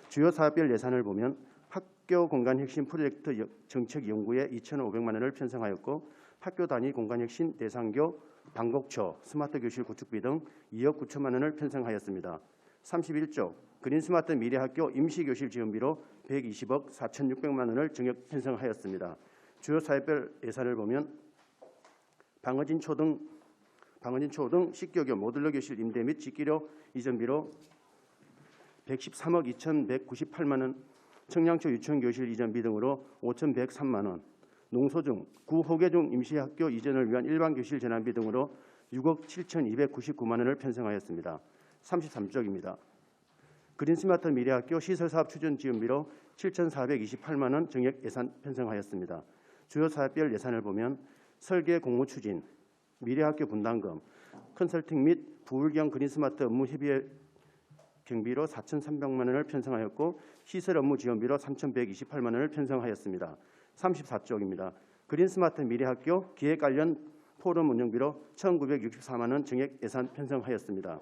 주요 사업별 예산을 보면 학교 공간 혁신 프로젝트 정책 연구에 2,500만 원을 편성하였고 학교 단위 공간 혁신 대상교 방곡초 스마트 교실 구축비 등 2억 9천만 원을 편성하였습니다. 31쪽 그린스마트 미래학교 임시교실 지원비로 120억 4,600만 원을 증액 편성하였습니다. 주요 사업별 예산을 보면 방어진 초 등 식교교 모듈러 교실 임대 및 직기료 이전비로 113억 2,198만 원, 청량초 유치원교실 이전비 등으로 5,103만 원, 농소중, 구호계중 임시학교 이전을 위한 일반교실 전환비 등으로 6억 7,299만 원을 편성하였습니다. 33쪽입니다. 그린스마트 미래학교 시설사업 추진 지원비로 7,428만 원 증액 예산 편성하였습니다. 주요 사업별 예산을 보면 설계 공모 추진, 미래학교 분담금, 컨설팅 및 부울경 그린스마트 업무 협의회 경비로 4,300만 원을 편성하였고 시설 업무 지원비로 3,128만 원을 편성하였습니다. 34쪽입니다. 그린스마트 미래학교 기획 관련 포럼 운영비로 1,964만 원 증액 예산 편성하였습니다.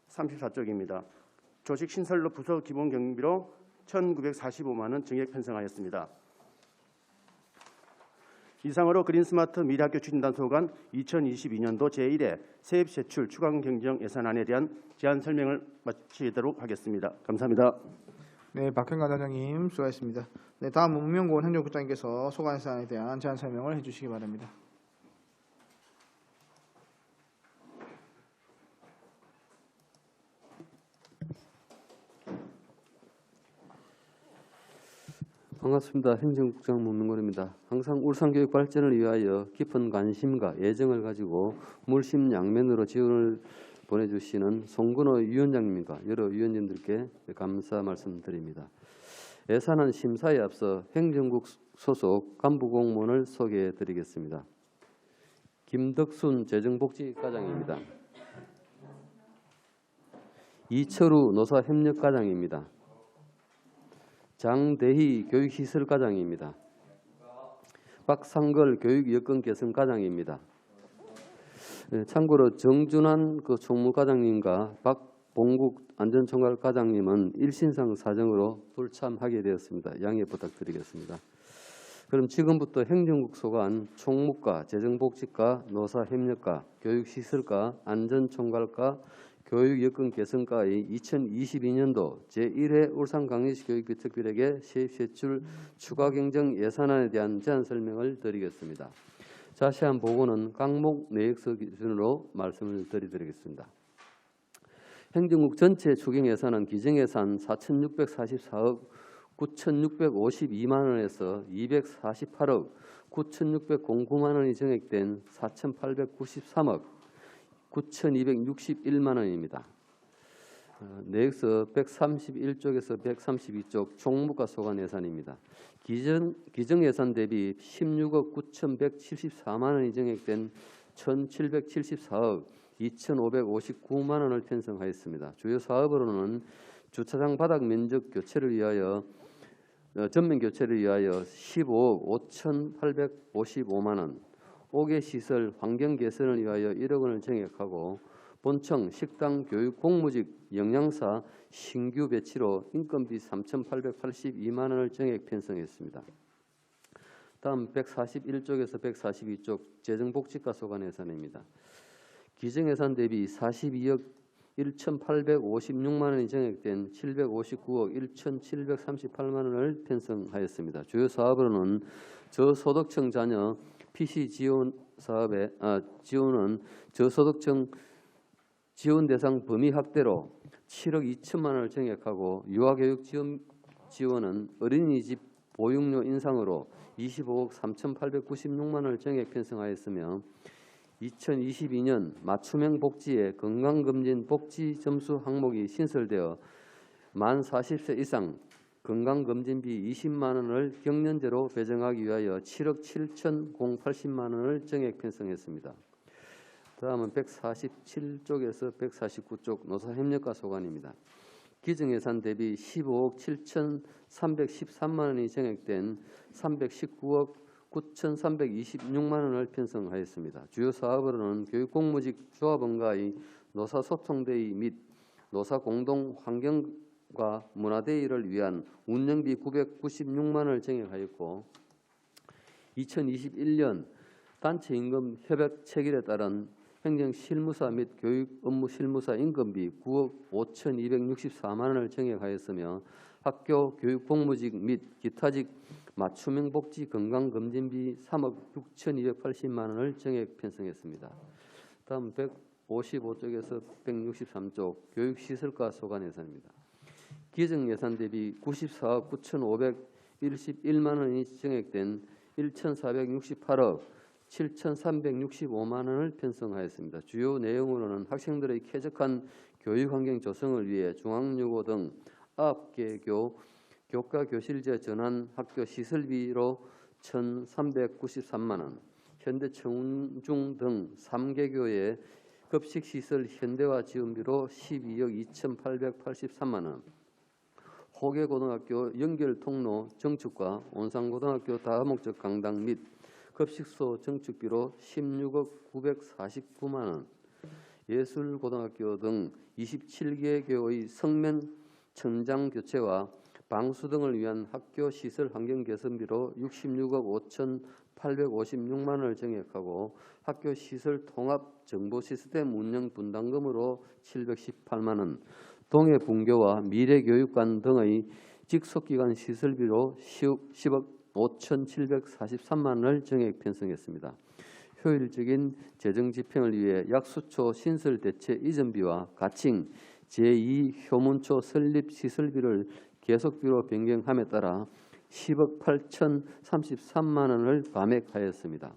34쪽입니다. 조직 신설로 부서 기본 경비로 1,945만 원 증액 편성하였습니다. 이상으로 그린스마트 미래학교 추진단 소관 2022년도 제1회 세입세출 추가경정 예산안에 대한 제안 설명을 마치도록 하겠습니다. 감사합니다. 네, 박형관 단장님 수고하셨습니다. 네, 다음은 문명고원 행정국장님께서 소관 예산에 대한 제안 설명을 해주시기 바랍니다. 반갑습니다. 행정국장 문명곤입니다. 항상 울산교육 발전을 위하여 깊은 관심과 애정을 가지고 물심양면으로 지원을 보내주시는 송근호 위원장님과 여러 위원님들께 감사 말씀드립니다. 예산안 심사에 앞서 행정국 소속 간부 공무원을 소개해 드리겠습니다. 김덕순 재정복지과장입니다. 이철우 노사협력과장입니다. 장대희 교육시설과장입니다. 박상걸 교육여건개선과장입니다. 참고로 정준환 총무과장님과 박봉국 안전총괄과장님은 일신상 사정으로 불참하게 되었습니다. 양해 부탁드리겠습니다. 그럼 지금부터 행정국 소관, 총무과, 재정복지과, 노사협력과, 교육시설과, 안전총괄과, 교육여건개선과의 2022년도 제1회 울산광역시 교육비 특별회계 세입세출 추가경정 예산안에 대한 제안 설명을 드리겠습니다. 자세한 보고는 각목 내역서 기준으로 말씀을 드리겠습니다. 행정국 전체 추경예산은 기정예산 4,644억 9,652만 원에서 248억 9,609만 원이 증액된 4,893억 9,261만 원입니다. 내역서 131쪽에서 132쪽 총무과 소관 예산입니다. 기정 예산 대비 16억 9,174만 원이 증액된 1,774억 2,559만 원을 편성하였습니다. 주요 사업으로는 주차장 바닥 면적 교체를 위하여 전면 교체를 위하여 15억 5,855만 원, 옥외 시설 환경 개선을 위하여 1억 원을 증액하고 본청 식당 교육 공무직 영양사 신규 배치로 인건비 3,882만 원을 증액 편성했습니다. 다음 141쪽에서 142쪽 재정복지과 소관 예산입니다. 기정예산 대비 42억 1,856만 원이 증액된 759억 1,738만 원을 편성하였습니다. 주요 사업으로는 저소득층 자녀 PC 지원 사업의 지원은 저소득층 지원 대상 범위 확대로 7억 2천만 원을 증액하고 유아교육 지원은 어린이집 보육료 인상으로 25억 3,896만 원을 증액 편성하였으며 2022년 맞춤형 복지의 건강검진 복지 점수 항목이 신설되어 만 40세 이상 건강검진비 20만 원을 경년제로 배정하기 위하여 7억 7,080만 원을 증액 편성했습니다. 다음은 147쪽에서 149쪽 노사협력과 소관입니다. 기정예산 대비 15억 7,313만 원이 증액된 319억 9,326만 원을 편성하였습니다. 주요 사업으로는 교육공무직 조합원과의 노사소통대의 및 노사공동 환경과 문화대의를 위한 운영비 996만 원을 증액하였고 2021년 단체임금 협약 체결에 따른 행정실무사 및 교육업무실무사 인건비 9억 5,264만 원을 증액하였으며 학교 교육공무직 및 기타직 맞춤형 복지 건강검진비 3억 6,280만 원을 증액 편성했습니다. 다음 155쪽에서 163쪽 교육시설과 소관 예산입니다. 기정예산 대비 94억 9,511만 원이 증액된 1,468억 7,365만 원을 편성하였습니다. 주요 내용으로는 학생들의 쾌적한 교육환경 조성을 위해 중앙여고 등 9개 교과 교실제 전환 학교 시설비로 1,393만 원, 현대청운중 등 3개교의 급식시설 현대화 지원비로 12억 2,883만 원, 호계고등학교 연결통로 정축과 온산고등학교 다목적 강당 및 급식소 증축비로 16억 949만 원, 예술고등학교 등 27개교의 성면 천장 교체와 방수 등을 위한 학교 시설 환경 개선비로 66억 5,856만 원을 증액하고 학교 시설 통합 정보 시스템 운영 분담금으로 718만 원, 동해 분교와 미래교육관 등의 직속기관 시설비로 10억 5,743만 원을 증액 편성했습니다. 효율적인 재정 집행을 위해 약수초 신설 대체 이전비와 가칭 제2효문초 설립 시설비를 계속비로 변경함에 따라 10억 8,033만 원을 감액하였습니다.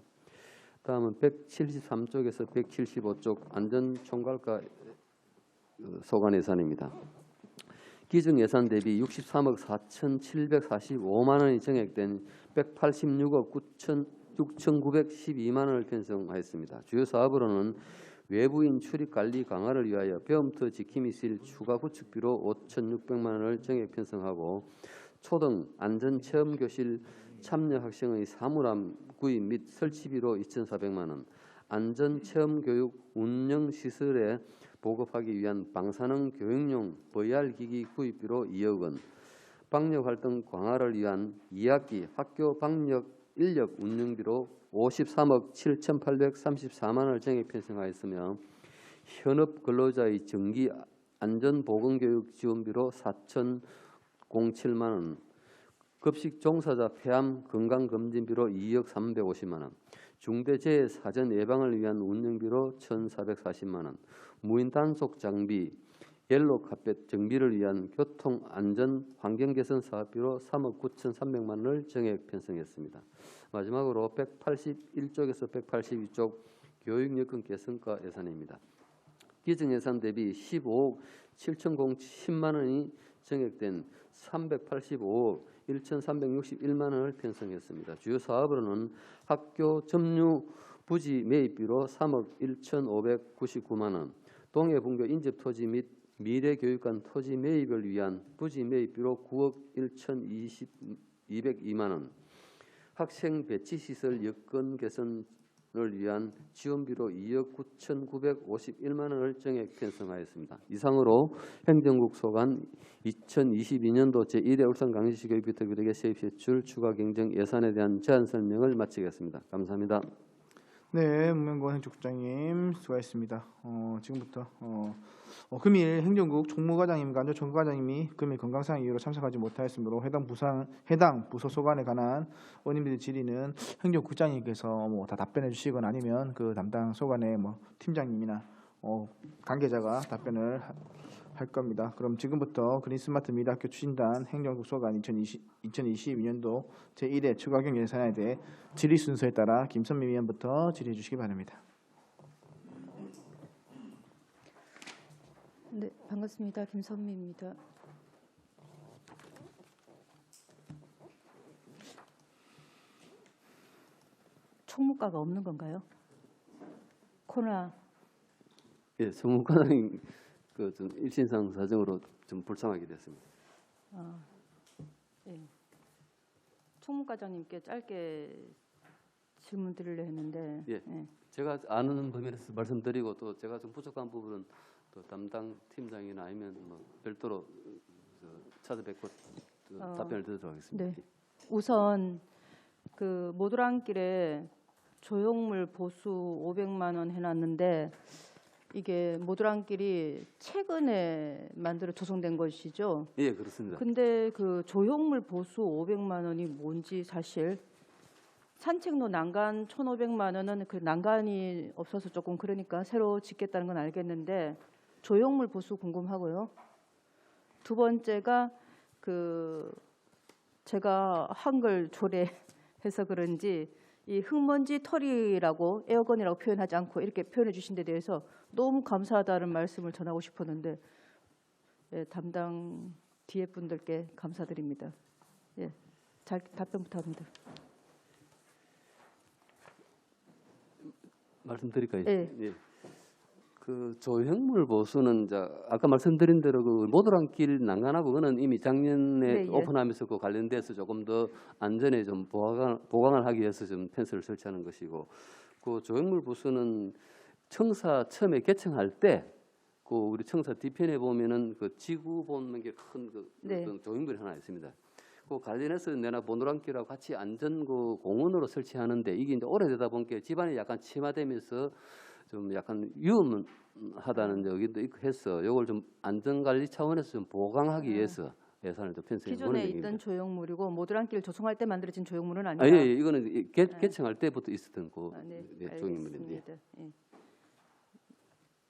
다음은 173쪽에서 175쪽 안전총괄과 소관 예산입니다. 기증 예산 대비 63억 4,745만 원이 증액된 186억 6,912만 원을 편성하였습니다. 주요 사업으로는 외부인 출입 관리 강화를 위하여 배움터 지킴이실 추가 구축비로 5,600만 원을 증액 편성하고 초등 안전체험교실 참여 학생의 사물함 구입 및 설치비로 2,400만 원, 안전체험교육 운영시설에 보급하기 위한 방사능 교육용 VR기기 구입비로 2억 원, 방역활동 강화를 위한 2학기 학교 방역 인력 운영비로 53억 7,834만 원을 증액 편성하였으며 현업 근로자의 정기 안전보건교육 지원비로 4,007만 원, 급식 종사자 폐암 건강검진비로 2억 350만 원, 중대재해 사전 예방을 위한 운영비로 1,440만 원, 무인 단속 장비, 옐로 카펫 정비를 위한 교통 안전 환경 개선 사업비로 3억 9,300만 원을 증액 편성했습니다. 마지막으로 181쪽에서 182쪽 교육 여건 개선과 예산입니다. 기증 예산 대비 15억 7,010만 원이 증액된 385억 1,361만 원을 편성했습니다. 주요 사업으로는 학교 점유 부지 매입비로 3억 1,599만 원, 동해 분교 인접 토지 및 미래교육관 토지 매입을 위한 부지 매입비로 9억 1,202만 원, 학생 배치시설 여건 개선을 위한 지원비로 2억 9,951만 원을 증액 편성하였습니다. 이상으로 행정국 소관 2022년도 제1회 울산광역시 교육비 특별회계 세입세출 추가 경정 예산에 대한 제안 설명을 마치겠습니다. 감사합니다. 네, 문명권 행정국장님 수고하셨습니다. 지금부터 금일 행정국 총무과장님과 안전총괄과장님이 금일 건강상 이유로 참석하지 못하였으므로 해당 부서 소관에 관한 원인들 질의는 행정국장님께서 다 답변해 주시거나 아니면 그 담당 소관의 팀장님이나 관계자가 답변을 할 겁니다. 그럼 지금부터 그린스마트 미래학교 추진단 행정국 소관 2022년도 제1회 추가 경정 예산에 대해 질의 순서에 따라 김선미 위원부터 질의해 주시기 바랍니다. 네, 반갑습니다. 김선미입니다. 총무과가 없는 건가요? 코로나. 예, 총무과장님 좀 일신상 사정으로 좀 불참하게 됐습니다. 예. 총무과장님께 짧게 질문 드리려 했는데. 예. 제가 아는 범위에서 말씀드리고 또 제가 좀 부족한 부분은 또 담당 팀장이나 아니면 별도로 찾아뵙고 답변을 드리도록 하겠습니다. 네. 우선 그 모듈항길에 조형물 보수 500만 원 해놨는데 이게 모듈항길이 최근에 만들어 조성된 것이죠? 예, 그렇습니다. 근데 그 조형물 보수 500만 원이 뭔지 사실 산책로 난간 1,500만 원은 그 난간이 없어서 조금 그러니까 새로 짓겠다는 건 알겠는데 조형물 보수 궁금하고요. 두 번째가 그 제가 한글 조례해서 그런지 이 흙먼지 털이라고 에어건이라고 표현하지 않고 이렇게 표현해 주신 데 대해서 너무 감사하다는 말씀을 전하고 싶었는데 예, 담당 뒤에 분들께 감사드립니다. 예, 잘 답변 부탁합니다. 말씀드릴까요? 예. 예. 그 조형물 보수는 이제 아까 말씀드린 대로 그 모도랑길 난간하고 그는 이미 작년에 네, 예. 오픈하면서 그 관련돼서 조금 더 안전에 좀 보강을 하기 위해서 좀 펜스를 설치하는 것이고, 그 조형물 보수는 청사 처음에 개청할 때 그 우리 청사 뒤편에 보면은 그 지구 보는 게 큰 그 네. 조형물이 하나 있습니다. 그 관련해서 내가 모노랑길하고 같이 안전 그 공원으로 설치하는데 이게 이제 오래되다 보니까 집안이 약간 침하되면서 좀 약간 위험하다는 여기도 있고 해서 이걸 좀 안전관리 차원에서 좀 보강하기 위해서 예산을 좀 편성해 보는 기존에 얘기입니다. 있던 조형물이고 모듈랑길 조성할 때 만들어진 조형물은 아니다. 아, 예, 예, 이거는 개청할 때부터 있었던 그 네, 조형물인데. 알겠습니다. 예.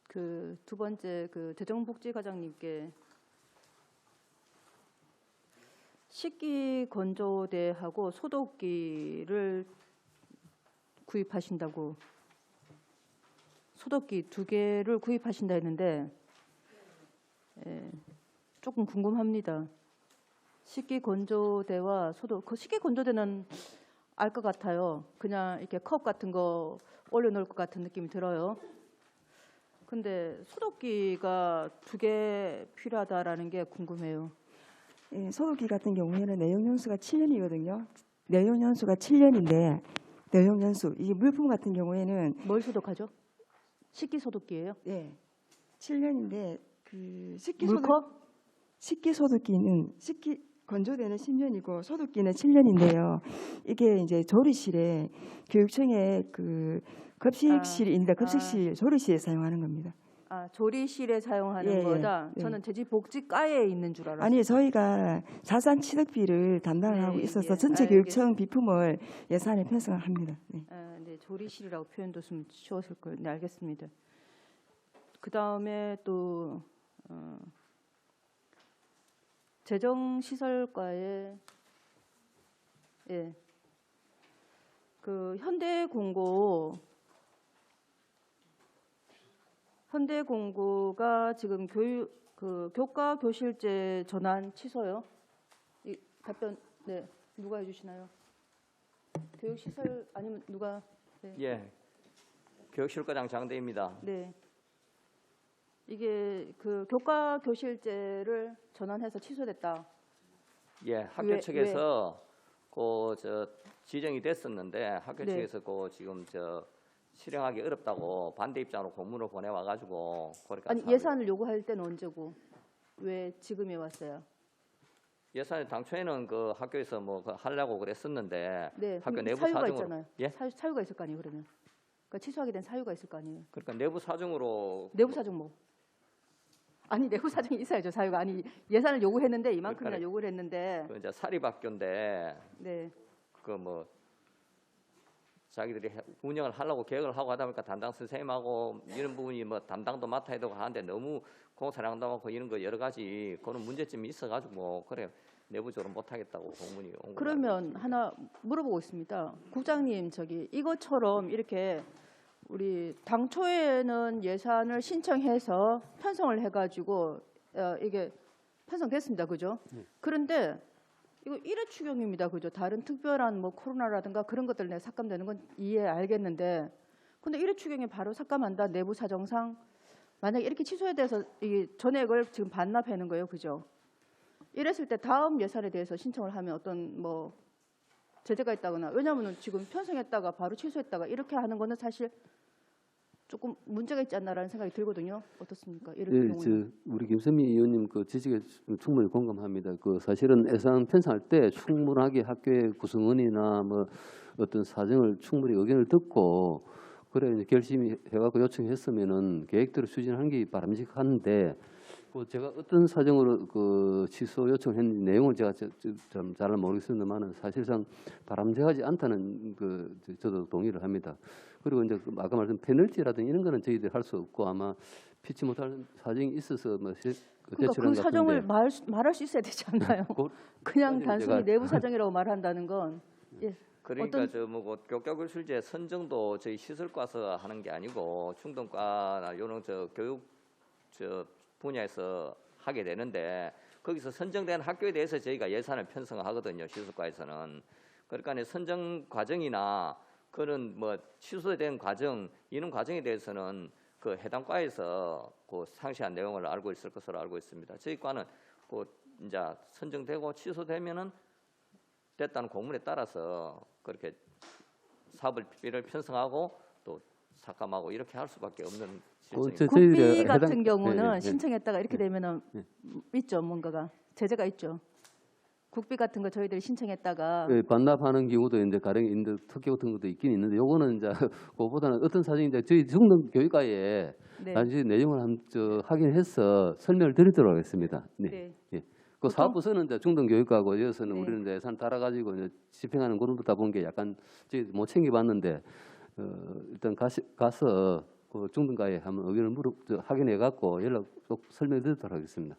그 두 번째 그 재정복지과장님께 식기 건조대하고 소독기를 구입하신다고, 소독기 2개를 구입하신다 했는데 조금 궁금합니다. 식기 건조대와 소독, 그 식기 건조대는 알 것 같아요. 그냥 이렇게 컵 같은 거 올려놓을 것 같은 느낌이 들어요. 근데 소독기가 2개 필요하다라는 게 궁금해요. 예, 소독기 같은 경우에는 내용 연수가 7년이거든요. 내용 연수가 7년인데 내용 연수 이 물품 같은 경우에는 뭘 소독하죠? 식기 소독기예요? 예, 7년인데 그 물컵? 식기 소독기는 식기 건조대는 10년이고 소독기는 7년인데요. 이게 이제 조리실에 교육청에 그 급식실이 있는데 급식실 조리실에 사용하는 겁니다. 아, 조리실에 사용하는 예, 거다. 예. 저는 돼지복지과에 있는 줄 알았어요. 아니 저희가 자산 취득비를 담당하고 네, 있어서 예, 전체 교육청 비품을 예산에 편성합니다. 네. 아, 네, 조리실이라고 표현뒀으면 쉬웠을 거예요. 네, 알겠습니다. 그 다음에 또 재정시설과에 그 현대공고가 지금 교과 교실제 전환 취소요. 이 답변 누가 해주시나요? 교육시설 아니면 누가? 네. 예, 교육실과장 장대입니다. 네. 이게 그 교과 교실제를 전환해서 취소됐다. 예, 학교 왜? 측에서 그 지정이 됐었는데 학교 네. 측에서 지금 실행하기 어렵다고 반대 입장으로 공문을 보내와 가지고 그러니까 아니 예산을 요구할 때는 언제고 왜 지금에 왔어요? 예산을 당초에는 그 학교에서 하려고 그랬었는데 네. 학교 그럼 내부 사유가 사정으로 있잖아요. 예, 사유가 있을 거 아니에요, 그러면. 그러니까 취소하게 된 사유가 있을 거 아니에요. 그러니까 내부 사정으로 내부 사정 뭐? 아니 내부 사정이 있어야죠. 사유가 아니 예산을 요구했는데 이만큼이나 그러니까 요구를 했는데 그 이제 사립학교인데 네. 자기들이 운영을 하려고 계획을 하고 하다 보니까 담당 선생님하고 이런 부분이 담당도 맡아야 되고 하는데 너무 공사량도 많고 이런 거 여러 가지 그런 문제점이 있어가지고 그래 내부적으로 못하겠다고 공문이 온 거예요. 그러면 하나 물어보고 있습니다. 국장님 이것처럼 이렇게 우리 당초에는 예산을 신청해서 편성을 해가지고 이게 편성됐습니다, 그죠? 그런데 이거 일회 추경입니다, 그죠? 다른 특별한 코로나라든가 그런 것들 내가 삭감되는 건 이해 알겠는데, 근데 일회 추경이 바로 삭감한다 내부 사정상 만약에 이렇게 취소에 대해서 이 전액을 지금 반납하는 거예요, 그죠? 이랬을 때 다음 예산에 대해서 신청을 하면 어떤 제재가 있다거나 왜냐하면 지금 편성했다가 바로 취소했다가 이렇게 하는 거는 사실 조금 문제가 있지 않나라는 생각이 들거든요. 어떻습니까? 이런 예, 경우는. 우리 김선미 의원님 그 지적에 충분히 공감합니다. 그 사실은 예산 편성할 때 충분하게 학교의 구성원이나 어떤 사정을 충분히 의견을 듣고 그래 이제 결심이 해갖고 요청했으면은 계획대로 추진하는 게 바람직한데 제가 어떤 사정으로 그 취소 요청했는지 내용을 제가 좀 잘 모르겠습니다만은 사실상 바람직하지 않다는 저도 동의를 합니다. 그리고 이제 아까 말씀 페널티라든지 이런 거는 저희들이 할 수 없고 아마 피치 못할 사정이 있어서 그러니까 그 사정을 말할 수 있어야 되지 않나요? 그냥 단순히 내부 사정이라고 말한다는 건 그러니까 교과교실제 선정도 저희 시설과서 하는 게 아니고 충동과나 이런 교육 분야에서 하게 되는데 거기서 선정된 학교에 대해서 저희가 예산을 편성하거든요. 시설과에서는. 그러니까 선정 과정이나 그런 취소된 과정 이런 과정에 대해서는 그 해당 과에서 그 상세한 내용을 알고 있을 것으로 알고 있습니다. 저희 과는 그 이제 선정되고 취소되면은 됐다는 공문에 따라서 그렇게 사업비를 편성하고 또 삭감하고 이렇게 할 수밖에 없는 실정입니다. 국비 같은 경우는 예, 예. 신청했다가 이렇게 되면은 예. 있죠, 뭔가가 제재가 있죠. 국비 같은 거 저희들이 신청했다가 예, 반납하는 경우도 이제 가령 인데 특혜 같은 것도 있긴 있는데 요거는 이제 그거보다는 어떤 사정인데 저희 중등교육과에 네. 나중에 내용을 확인해서 설명을 드리도록 하겠습니다. 네. 네. 예. 그 사업부서는 이제 중등교육과고 이어서는 네. 우리는 이제 예산 따라가지고 이제 집행하는 그런 거다 보는 게 약간 저희 못 챙겨봤는데 일단 가서 그 중등과에 한번 의견을 확인해 갖고 연락 꼭 설명드리도록 하겠습니다.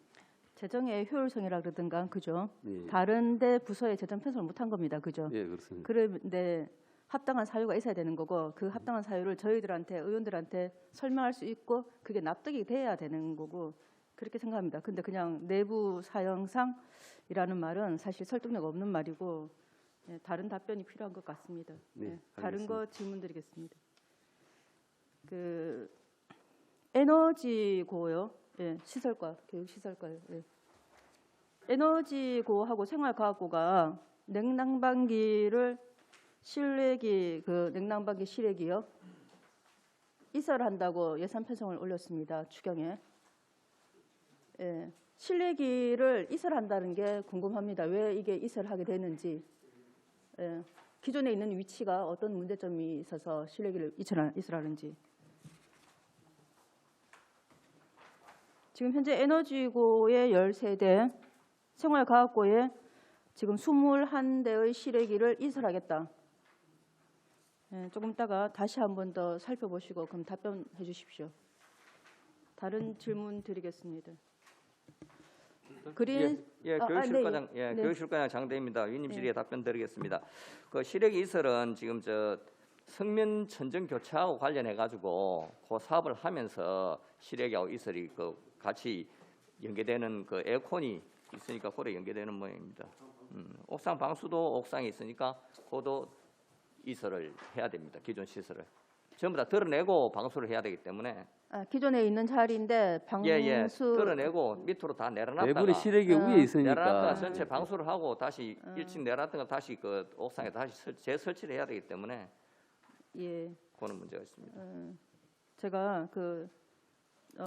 재정의 효율성이라 그러든가 그죠? 예. 다른데 부서에 재정 편성을 못한 겁니다, 그죠? 예, 그렇습니다. 그런데 합당한 사유가 있어야 되는 거고 그 합당한 사유를 저희들한테 의원들한테 설명할 수 있고 그게 납득이 돼야 되는 거고 그렇게 생각합니다. 근데 그냥 내부 사정상이라는 말은 사실 설득력 없는 말이고 예, 다른 답변이 필요한 것 같습니다. 네, 예, 다른 알겠습니다. 거 질문드리겠습니다. 그 에너지고요. 예, 시설과 교육시설과요. 예. 에너지고하고 생활과학고가 냉난방기를 실외기 그 냉난방기 실외기요 이설한다고 예산 편성을 올렸습니다. 추경에. 예, 실외기를 이설한다는 게 궁금합니다. 왜 이게 이설하게 되는지. 예, 기존에 있는 위치가 어떤 문제점이 있어서 실외기를 이설하는지. 지금 현재 에너지고의 13대, 생활과학고에 지금 21대의 실외기를 이설하겠다. 예, 조금 있다가 다시 한 번 더 살펴보시고 그럼 답변해 주십시오. 다른 질문 드리겠습니다. 그린 교육실과장 네. 교육실과장 장대입니다. 위원님 네. 질의에 답변 드리겠습니다. 그 실외기 이설은 지금 저 성면 천정 교체하고 관련해 가지고 그 사업을 하면서 실외기하고 이설이 그 같이 연계되는 그 에어컨이 있으니까 그래 연계되는 모양입니다. 옥상 방수도 옥상에 있으니까 그도 이설을 해야 됩니다. 기존 시설을 전부 다 드러내고 방수를 해야 되기 때문에 기존에 있는 자리인데 방수 드러내고 밑으로 다 내려놨다가 내부리 실외기 위에 있으니까 내려놨다가 전체 방수를 하고 다시 1층 내려놨던 걸 다시 그 옥상에 다시 재설치를 해야 되기 때문에 예. 그런 문제가 있습니다. 제가 그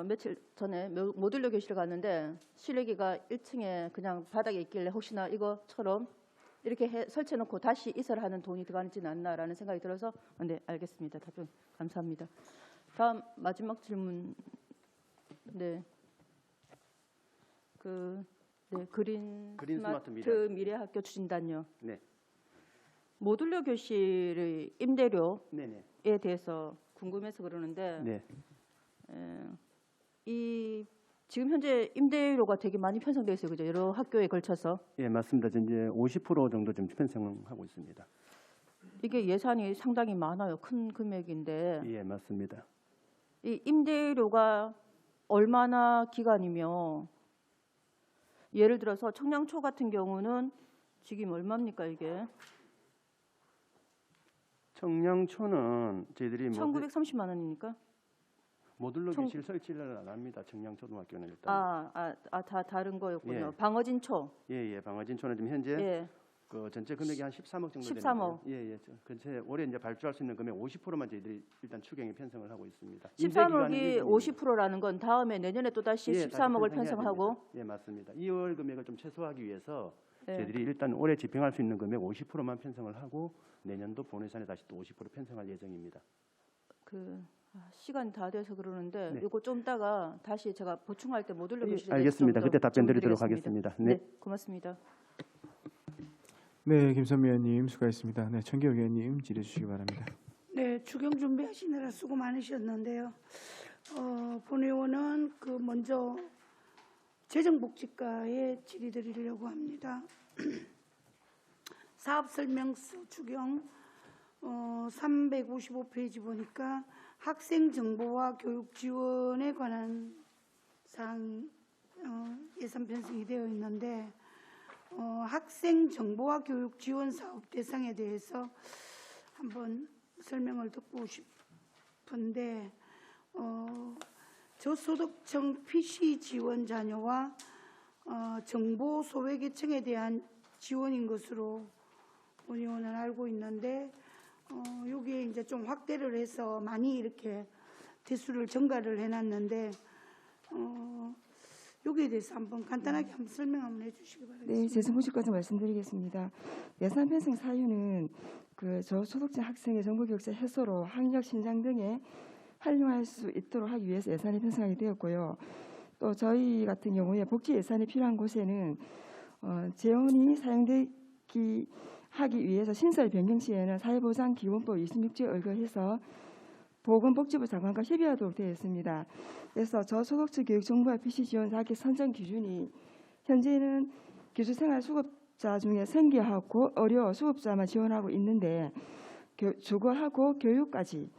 며칠 전에 모듈러 교실을 갔는데 실외기가 1층에 그냥 바닥에 있길래 혹시나 이거처럼 이렇게 설치해놓고 다시 이설하는 돈이 들어가지는 않나라는 생각이 들어서 네 알겠습니다. 답변 감사합니다. 다음 마지막 질문. 네. 그린 스마트 미래학교 추진단요. 네. 모듈러 교실의 임대료에 네네. 대해서 궁금해서 그러는데 네. 이 지금 현재 임대료가 되게 많이 편성되어 있어요, 그죠? 여러 학교에 걸쳐서 예, 맞습니다. 이제 50% 정도 좀 편성하고 있습니다. 이게 예산이 상당히 많아요, 큰 금액인데 예, 맞습니다. 이 임대료가 얼마나 기간이며 예를 들어서 청량초 같은 경우는 지금 얼마입니까 이게? 청량초는 저희들이 1,930만 원입니까? 모듈러 교실 설치를 안 합니다. 청량초등학교는 일단. 다 다른 거였군요. 예. 방어진초. 예, 방어진초는 지금 현재 예. 그 전체 금액이 한 13억 정도 13억. 되는데요. 예. 근처 올해 이제 발주할 수 있는 금액 50%만 저희들이 일단 추경에 편성을 하고 있습니다. 13억이 50%라는 건 다음에 내년에 또 다시 예, 13억을 다시 편성하고. 됩니다. 예, 맞습니다. 2월 금액을 좀 최소화하기 위해서 예. 저희들이 일단 올해 집행할 수 있는 금액 50%만 편성을 하고 내년도 본예산에 다시 또 50% 편성할 예정입니다. 시간 다 돼서 그러는데 네. 이거 좀 이따가 다시 제가 보충할 때 모듈러 교실에 알겠습니다. 그때 답변 드리도록 질문드리겠습니다. 하겠습니다. 네, 고맙습니다. 네, 김선미 의원님 수고하셨습니다. 네, 천기호 의원님 질의 주시기 바랍니다. 네, 추경 준비하시느라 수고 많으셨는데요. 본 의원은 먼저 재정복지과에 질의드리려고 합니다. 사업설명서 추경 355페이지 보니까 학생 정보와 교육 지원에 관한 사항 예산 편성이 되어 있는데 학생 정보와 교육 지원 사업 대상에 대해서 한번 설명을 듣고 싶은데 저소득층 PC 지원 자녀와 정보 소외계층에 대한 지원인 것으로 본의원은 알고 있는데 여기에 이제 좀 확대를 해서 많이 이렇게 대수를 증가를 해놨는데 여기에 대해서 한번 간단하게 한번 설명 한번 해주시기 바라겠습니다. 네, 재정부실까지 말씀드리겠습니다. 예산 편성 사유는 그 저소득층 학생의 정보격차 해소로 학력 신장 등에 활용할 수 있도록 하기 위해서 예산이 편성하게 되었고요. 또 저희 같은 경우에 복지 예산이 필요한 곳에는 재원이 사용되기 하기 위해서 신설 변경 시에는 사회보장기본법 26조에 의거해서 보건복지부 장관과 협의하도록 되어 있습니다. 그래서 저소득층 교육 정보와 PC 지원 사기 선정 기준이 현재는 기초생활 수급자 중에 생계하고 어려 수급자만 지원하고 있는데 주거하고 교육까지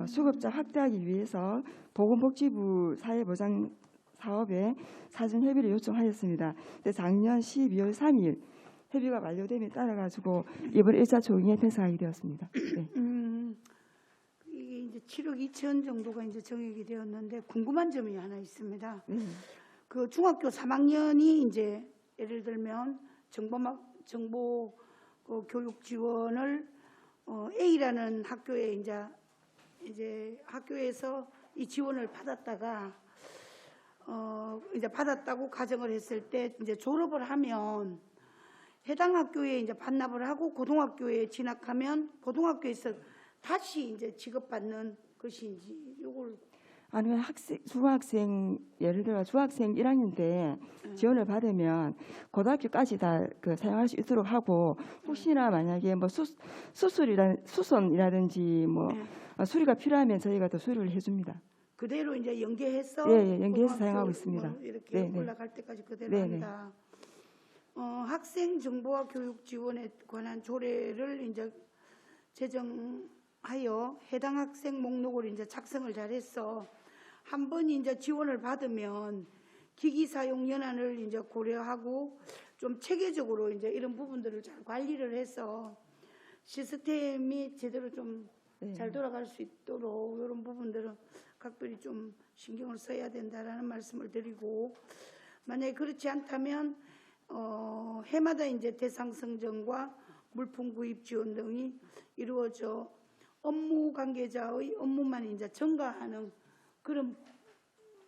수급자 확대하기 위해서 보건복지부 사회보장 사업에 사전 협의를 요청하였습니다. 근데 작년 12월 3일 협의가 완료됨에 따라 가지고 이번 1차 조정에 편성하게 되었습니다. 네. 이게 이제 7억 2천 정도가 이제 정액이 되었는데 궁금한 점이 하나 있습니다. 그 중학교 3학년이 이제 예를 들면 정보 교육 지원을 A라는 학교에 이제 학교에서 이 지원을 받았다가 이제 받았다고 가정을 했을 때 이제 졸업을 하면 해당 학교에 이제 반납을 하고 고등학교에 진학하면 고등학교에서 다시 이제 지급받는 것인지 요걸 아니면 중학생 예를 들어 중학생 1학년 때 지원을 받으면 고등학교까지 다 그 사용할 수 있도록 하고 혹시나 만약에 뭐 수선이라든지 뭐 수리가 필요하면 저희가 또 수리를 해줍니다. 그대로 이제 연계해서 예, 연계해서 고등학교 사용하고 있습니다. 뭐 이렇게 네, 네. 올라갈 때까지 그대로 네, 네. 한다. 학생 정보와 교육 지원에 관한 조례를 이제 제정하여 해당 학생 목록을 이제 작성을 잘해서 한 번 이제 지원을 받으면 기기 사용 연한을 이제 고려하고 좀 체계적으로 이제 이런 부분들을 잘 관리를 해서 시스템이 제대로 좀 잘 돌아갈 수 있도록 이런 부분들은 각별히 좀 신경을 써야 된다라는 말씀을 드리고, 만약에 그렇지 않다면 해마다 이제 대상 선정과 물품 구입 지원 등이 이루어져 업무 관계자의 업무만 이제 증가하는 그런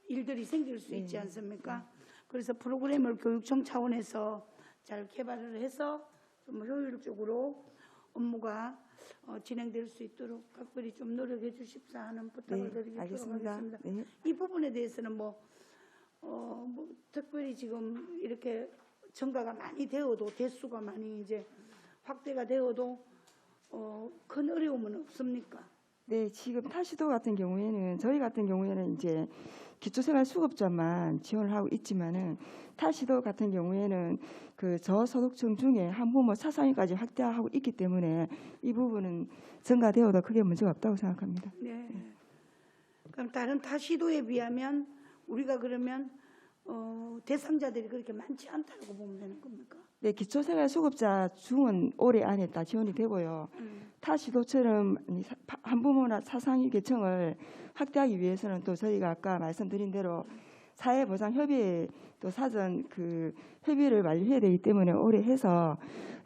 일들이 생길 수 있지 않습니까? 그래서 프로그램을 교육청 차원에서 잘 개발을 해서 좀 효율적으로 업무가 진행될 수 있도록 각별히 좀 노력해 주십사 하는 부탁을 드리도록 하겠습니다. 네. 이 부분에 대해서는 뭐 특별히 지금 이렇게 증가가 많이 되어도 대수가 많이 이제 확대가 되어도 큰 어려움은 없습니까? 네, 지금 타시도 같은 경우에는 저희 같은 경우에는 이제 기초생활 수급자만 지원을 하고 있지만은 타시도 같은 경우에는 그 저소득층 중에 한부모 차상위까지 확대하고 있기 때문에 이 부분은 증가되어도 크게 문제가 없다고 생각합니다. 네. 그럼 다른 타시도에 비하면 우리가 그러면 대상자들이 그렇게 많지 않다고 보면 되는 겁니까? 네, 기초생활 수급자 중은 올해 안에 다 지원이 되고요. 타시도처럼 한부모나 차상위 계층을 확대하기 위해서는 또 저희가 아까 말씀드린 대로 사회보장협의회 또 사전 그 협의를 완료해야 되기 때문에 올해 해서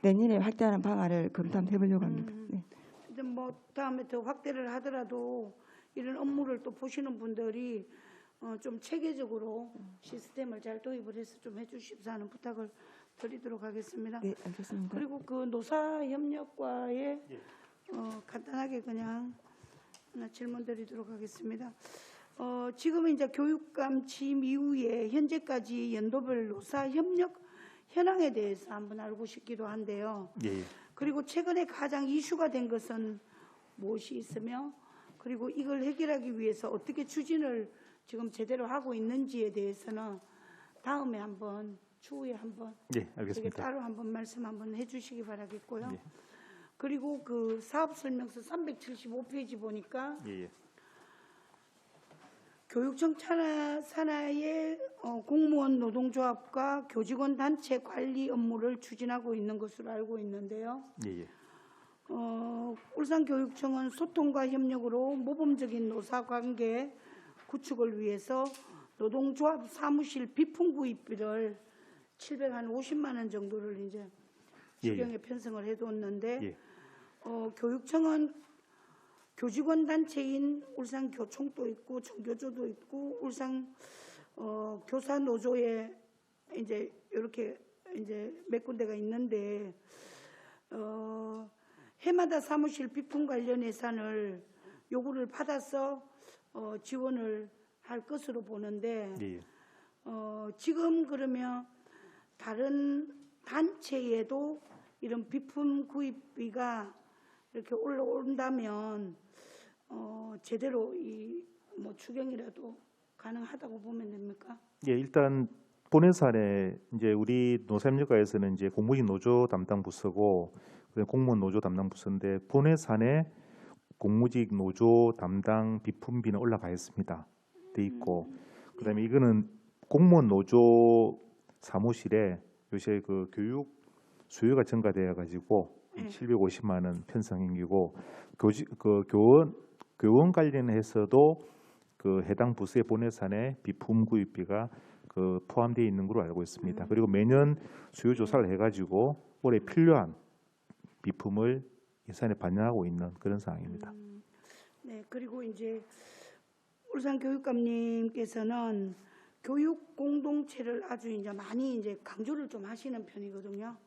내년에 확대하는 방안을 검토해 보려고 합니다. 네. 근데 뭐 다음에 더 확대를 하더라도 이런 업무를 또 보시는 분들이 좀 체계적으로 시스템을 잘 도입을 해서 좀 해주십사 하는 부탁을 드리도록 하겠습니다. 네, 알겠습니다. 그리고 그 노사협력과에 간단하게 그냥 하나 질문 드리도록 하겠습니다. 지금 이제 교육감 취임 이후에 현재까지 연도별 노사협력 현황에 대해서 한번 알고 싶기도 한데요. 예. 그리고 최근에 가장 이슈가 된 것은 무엇이 있으며, 그리고 이걸 해결하기 위해서 어떻게 추진을 지금 제대로 하고 있는지에 대해서는 다음에 한번 추후에 한번 예, 이렇게 알겠습니다. 따로 한번 말씀 한번 해주시기 바라겠고요. 예. 그리고 그 사업 설명서 375페이지 보니까 예. 교육청 산하의 공무원 노동조합과 교직원 단체 관리 업무를 추진하고 있는 것으로 알고 있는데요. 예. 울산교육청은 소통과 협력으로 모범적인 노사관계 구축을 위해서 노동조합 사무실 비품 구입비를 750만 원 정도를 이제 추경에 편성을 해뒀는데 교육청은 교직원 단체인 울산교총도 있고 전교조도 있고 울산 교사 노조에 이제 이렇게 이제 몇 군데가 있는데 해마다 사무실 비품 관련 예산을 요구를 받아서 지원을 할 것으로 보는데 지금 그러면 다른 단체에도 이런 비품 구입비가 이렇게 올라온다면 제대로 이 뭐 추경이라도 가능하다고 보면 됩니까? 예, 일단 본회 사안에 이제 우리 노사협력과에서는 이제 공무직 노조 담당 부서고 공무원 노조 담당 부서인데 본회 사안에 공무직 노조 담당 비품비는 올라가 있습니다. 돼 있고 그다음에 이거는 공무원 노조 사무실에 요새 그 교육 수요가 증가되어 가지고 750만 원 편성행기고 교원 관련해서도 그 해당 부서의 본회산에 비품 구입비가 그 포함되어 있는 걸로 알고 있습니다. 그리고 매년 수요 조사를 해가지고 올해 필요한 비품을 예산에 반영하고 있는 그런 상황입니다. 네, 그리고 이제 울산교육감님께서는 교육 공동체를 아주 이제 많이 이제 강조를 좀 하시는 편이거든요.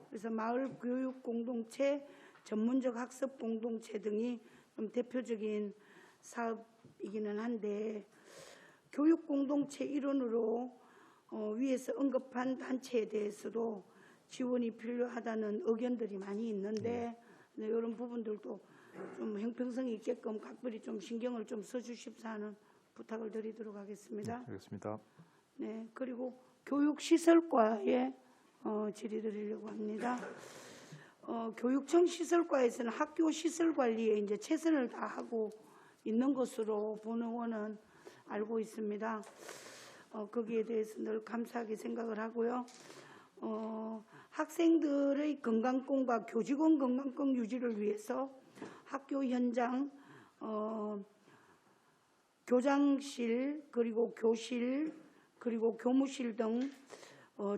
그래서 마을 교육 공동체, 전문적 학습 공동체 등이 좀 대표적인 사업이기는 한데 교육 공동체 일원으로 위에서 언급한 단체에 대해서도 지원이 필요하다는 의견들이 많이 있는데 네, 이런 부분들도 좀 형평성이 있게끔 각별히 좀 신경을 좀 써주십사 하는 부탁을 드리도록 하겠습니다. 네, 알겠습니다. 네, 그리고 교육시설과에 질의드리려고 합니다. 교육청 시설과에서는 학교 시설 관리에 이제 최선을 다하고 있는 것으로 본 의원은 알고 있습니다. 거기에 대해서 늘 감사하게 생각을 하고요. 학생들의 건강권과 교직원 건강권 유지를 위해서 학교 현장, 교장실, 그리고 교실, 그리고 교무실 등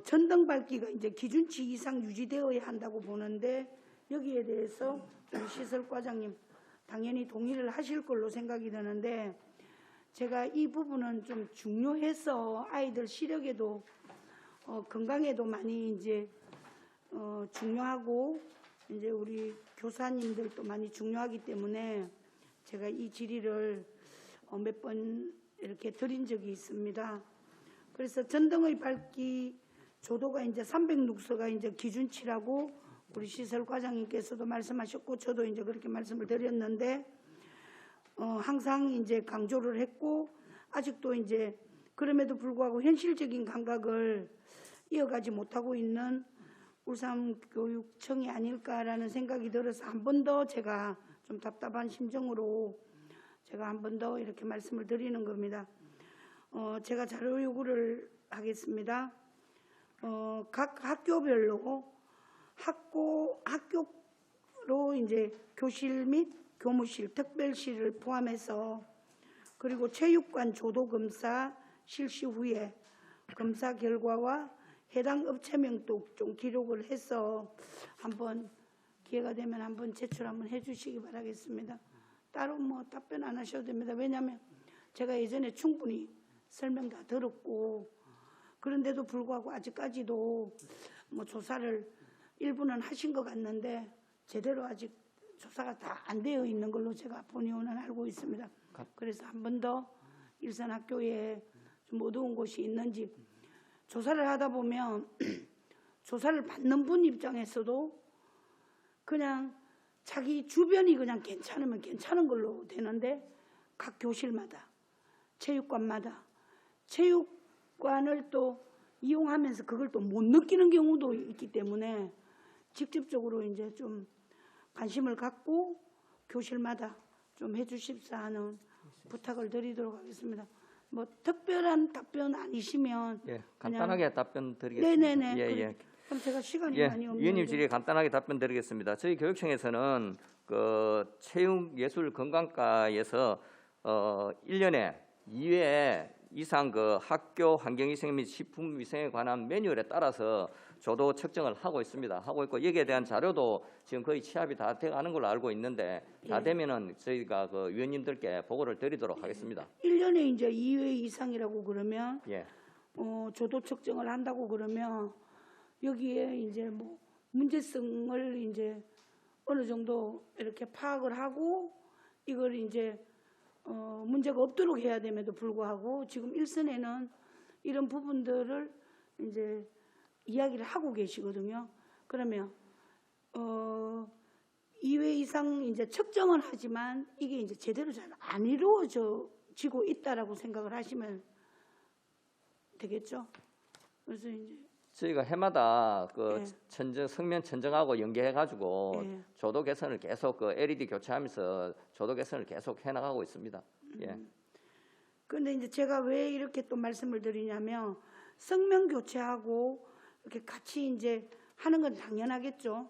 전등 밝기가 이제 기준치 이상 유지되어야 한다고 보는데 여기에 대해서 우리 시설과장님 당연히 동의를 하실 걸로 생각이 되는데 제가 이 부분은 좀 중요해서 아이들 시력에도 건강에도 많이 이제 중요하고 이제 우리 교사님들도 많이 중요하기 때문에 제가 이 질의를 몇 번 이렇게 드린 적이 있습니다. 그래서 전등의 밝기 조도가 이제 300룩스가 이제 기준치라고 우리 시설과장님께서도 말씀하셨고 저도 이제 그렇게 말씀을 드렸는데 항상 이제 강조를 했고 아직도 이제 그럼에도 불구하고 현실적인 감각을 이어가지 못하고 있는 울산교육청이 아닐까라는 생각이 들어서 한 번 더 제가 좀 답답한 심정으로 제가 한 번 더 이렇게 말씀을 드리는 겁니다. 제가 자료 요구를 하겠습니다. 각 학교별로 학교로 이제 교실 및 교무실, 특별실을 포함해서 그리고 체육관 조도 검사 실시 후에 검사 결과와 해당 업체명도 좀 기록을 해서 한번 기회가 되면 한번 제출 한번 해주시기 바라겠습니다. 따로 뭐 답변 안 하셔도 됩니다. 왜냐하면 제가 예전에 충분히 설명 다 들었고 그런데도 불구하고 아직까지도 뭐 조사를 일부는 하신 것 같는데 제대로 아직 조사가 다 안 되어 있는 걸로 제가 본의원은 알고 있습니다. 그래서 한 번 더 일선 학교에 좀 어두운 곳이 있는지 조사를 하다 보면 조사를 받는 분 입장에서도 그냥 자기 주변이 그냥 괜찮으면 괜찮은 걸로 되는데 각 교실마다 체육관마다 체육관을 또 이용하면서 그걸 또 못 느끼는 경우도 있기 때문에 직접적으로 이제 좀 관심을 갖고 교실마다 좀 해주십사 하는 부탁을 드리도록 하겠습니다. 뭐 특별한 답변 아니시면 예, 간단하게 답변 드리겠습니다. 네네네. 예. 그럼 제가 시간이 예, 많이 없는데 위원님 질의에 간단하게 답변 드리겠습니다. 저희 교육청에서는 그 체육예술건강과에서 1년에 2회 이상 그 학교 환경위생 및 식품위생에 관한 매뉴얼에 따라서 저도 측정을 하고 있습니다. 하고 있고 여기에 대한 자료도 지금 거의 취합이 다 돼가는 걸로 알고 있는데 다 되면은 저희가 그 위원님들께 보고를 드리도록 하겠습니다. 1년에 이제 2회 이상이라고 그러면 예. 조도 측정을 한다고 그러면 여기에 이제 뭐 문제성을 이제 어느 정도 이렇게 파악을 하고 이걸 이제 문제가 없도록 해야 됨에도 불구하고 지금 일선에는 이런 부분들을 이제 이야기를 하고 계시거든요. 그러면 2회 이상 이제 측정은 하지만 이게 이제 제대로 잘 안 이루어지고 있다라고 생각을 하시면 되겠죠. 그래서 이제 저희가 해마다 그 예. 성면 천정하고 연계해가지고 예. 조도 개선을 계속 그 LED 교체하면서 조도 개선을 계속 해나가고 있습니다. 예. 그런데 이제 제가 왜 이렇게 또 말씀을 드리냐면 성명 교체하고 이렇게 같이 이제 하는 건 당연하겠죠.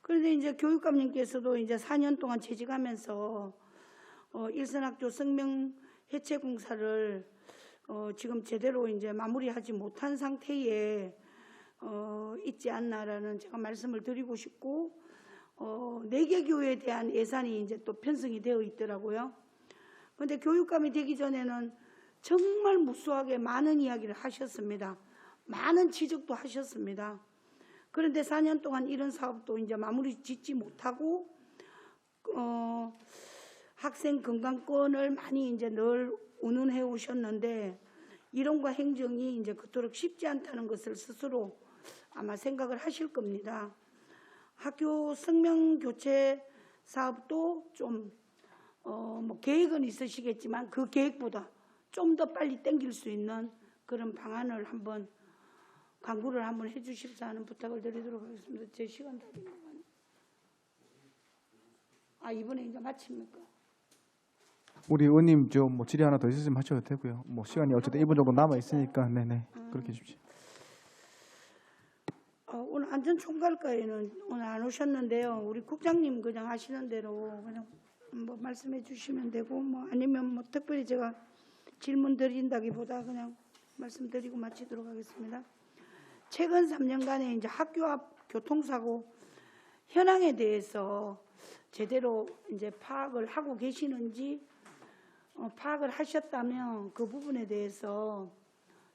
그런데 이제 교육감님께서도 이제 4년 동안 재직하면서 일선학교 성명 해체 공사를 지금 제대로 이제 마무리하지 못한 상태에 있지 않나라는 제가 말씀을 드리고 싶고 4개 교회에 대한 예산이 이제 또 편성이 되어 있더라고요. 그런데 교육감이 되기 전에는 정말 무수하게 많은 이야기를 하셨습니다. 많은 지적도 하셨습니다. 그런데 4년 동안 이런 사업도 이제 마무리 짓지 못하고 학생 건강권을 많이 이제 늘 운운해 오셨는데 이론과 행정이 이제 그토록 쉽지 않다는 것을 스스로 아마 생각을 하실 겁니다. 학교 성명 교체 사업도 좀 뭐 계획은 있으시겠지만 그 계획보다 좀 더 빨리 당길 수 있는 그런 방안을 한번 강구를 한번 해주십사 하는 부탁을 드리도록 하겠습니다. 제 시간 다 된 것 같네요. 이번에 이제 마칩니까? 우리 의원님 뭐 질의 하나 더 있으시면 하셔도 되고요. 뭐 시간이 어쨌든 1분 정도 남아 있으니까 네네 그렇게 해주십시오. 오늘 안전총괄과에는 오늘 안 오셨는데요. 우리 국장님 그냥 하시는 대로 그냥 뭐 말씀해 주시면 되고 뭐 아니면 뭐 특별히 제가 질문 드린다기보다 그냥 말씀드리고 마치도록 하겠습니다. 최근 3년간의 이제 학교 앞 교통사고 현황에 대해서 제대로 이제 파악을 하고 계시는지 파악을 하셨다면 그 부분에 대해서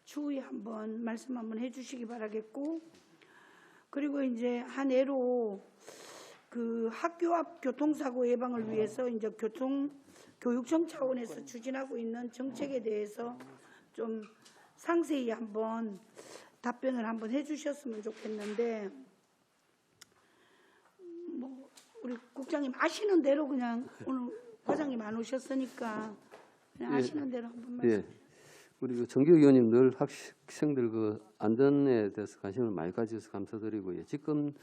추후에 한번 말씀 한번 해주시기 바라겠고 그리고 이제 한 해로 그 학교 앞 교통사고 예방을 위해서 이제 교육청 차원에서 추진하고 있는 정책에 대해서 좀 상세히 한번 답변을 한번 해주셨으면 좋겠는데 뭐 우리 국장님 아시는 대로 그냥 오늘 과장님 안 오셨으니까 그냥 아시는 대로 한번 말씀. 예. 우리 그 정규 의원님 늘 학생들 그 안전에 대해서 관심을 많이 가지셔서 감사드리고요. 지금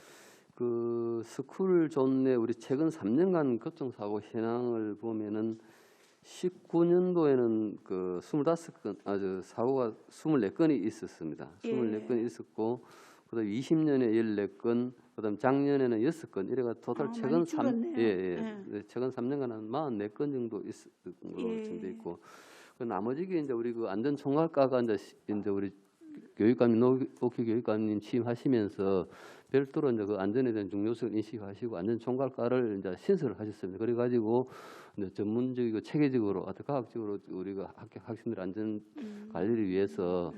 그 스쿨존 내 우리 최근 3년간 교통사고 현황을 보면은 19년도에는 그 25건 사고가 24건이 있었습니다. 24건이 있었고 그다음 20년에 14건, 그다음 작년에는 6건 이래가 토탈 최근 최근 3년간 한 44건 정도 있었던 걸로 지금 돼 있고 그 나머지게 이제 우리 그 안전총괄과가 이제 우리 교육감님 노키 교육감님 취임하시면서 별도로 이제 그 안전에 대한 중요성을 인식하시고 안전총괄과를 이제 신설을 하셨습니다. 그래가지고 이제 전문적이고 체계적으로 과학적으로 우리가 학생들 안전 관리를 위해서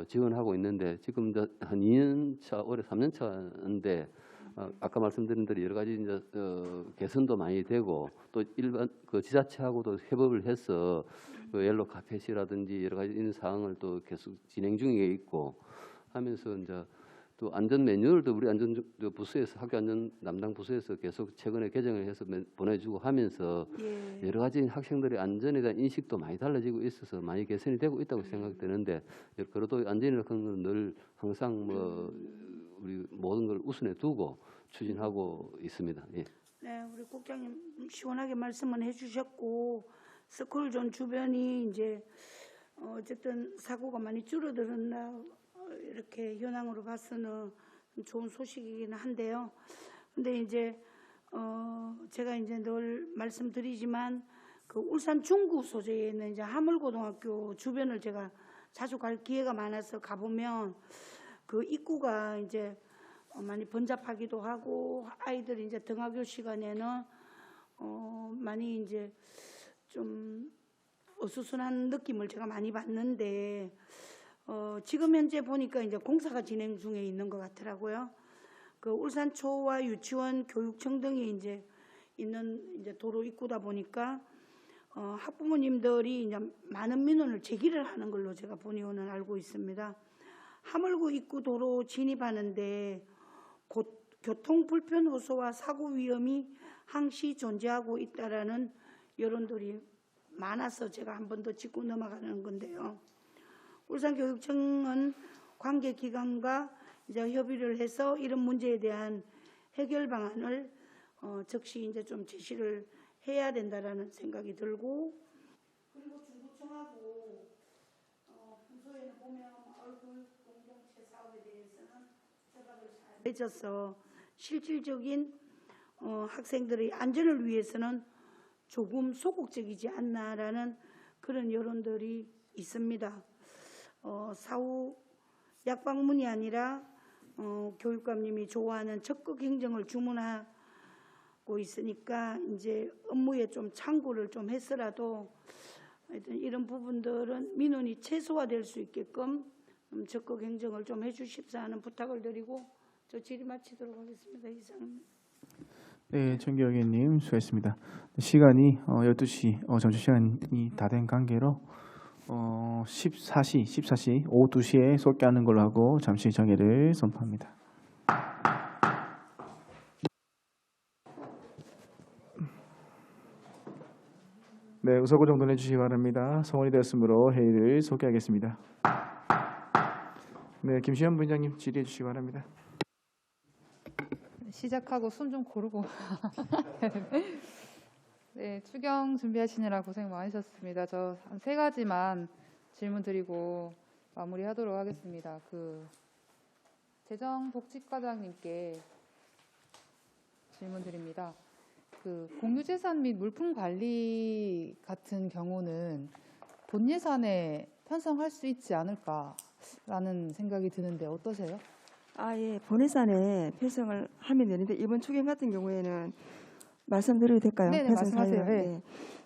지원하고 있는데 지금 이제 한 2년 차, 올해 3년 차인데 아까 말씀드린 대로 여러 가지 이제 개선도 많이 되고 또 일반 그 지자체하고도 협업을 해서 그 옐로 카펫이라든지 여러 가지 이런 사항을 또 계속 진행 중에 있고 하면서 이제 또 안전 매뉴얼도 우리 안전 부서에서 학교 안전 담당 부서에서 계속 최근에 개정을 해서 보내주고 하면서 여러 가지 학생들의 안전에 대한 인식도 많이 달라지고 있어서 많이 개선이 되고 있다고 생각되는데 그래도 안전이라는 건 늘 항상 뭐 우리 모든 걸 우선에 두고 추진하고 있습니다. 예. 네, 우리 국장님 시원하게 말씀은 해주셨고 스쿨존 주변이 이제 어쨌든 사고가 많이 줄어들었나 이렇게 현황으로 봐서는 좋은 소식이긴 한데요. 근데 이제 제가 이제 늘 말씀드리지만 그 울산 중구 소재에 있는 이제 하물고등학교 주변을 제가 자주 갈 기회가 많아서 가보면 그 입구가 이제 많이 번잡하기도 하고 아이들이 이제 등하교 시간에는 많이 이제 좀 어수선한 느낌을 제가 많이 받는데 지금 현재 보니까 이제 공사가 진행 중에 있는 것 같더라고요. 그 울산초와 유치원, 교육청 등이 이제 있는 이제 도로 입구다 보니까 학부모님들이 이제 많은 민원을 제기를 하는 걸로 제가 본의원은 알고 있습니다. 하물구 입구 도로 진입하는데 곧 교통 불편 호소와 사고 위험이 항시 존재하고 있다라는 여론들이 많아서 제가 한 번 더 짚고 넘어가는 건데요. 울산교육청은 관계기관과 이제 협의를 해서 이런 문제에 대한 해결 방안을 즉시 이제 좀 제시를 해야 된다라는 생각이 들고, 그리고 중구청하고 평소에는 보면 얼굴 공동체 사업에 대해서는 협약을 잘 맺어서 실질적인 학생들의 안전을 위해서는 조금 소극적이지 않나라는 그런 여론들이 있습니다. 사후 약방문이 아니라 교육감님이 좋아하는 적극 행정을 주문하고 있으니까 이제 업무에 좀 참고를 좀 했으라도 하여튼 이런 부분들은 민원이 최소화될 수 있게끔 적극 행정을 좀 해주십사 하는 부탁을 드리고 저 질의 마치도록 하겠습니다. 이상입니다. 네, 정기영 의원님 수고했습니다. 시간이 12시 점심 시간이 다 된 관계로 14시 오후 2시에 속개하는 걸로 하고 잠시 정회를 선포합니다. 네, 의석을 정돈해 주시기 바랍니다. 성원이 되었으므로 회의를 속개하겠습니다. 네, 김시현 부위원장님 질의해 주시기 바랍니다. 시작하고 숨 좀 고르고. 네, 추경 준비하시느라 고생 많으셨습니다. 저 한 3가지만 질문 드리고 마무리하도록 하겠습니다. 재정복지과장님께 질문 드립니다. 공유재산 및 물품 관리 같은 경우는 본 예산에 편성할 수 있지 않을까라는 생각이 드는데 어떠세요? 예, 본예산에 편성을 하면 되는데 이번 추경 같은 경우에는 말씀드려도 될까요? 네, 편성 말씀하세요. 사유를. 네.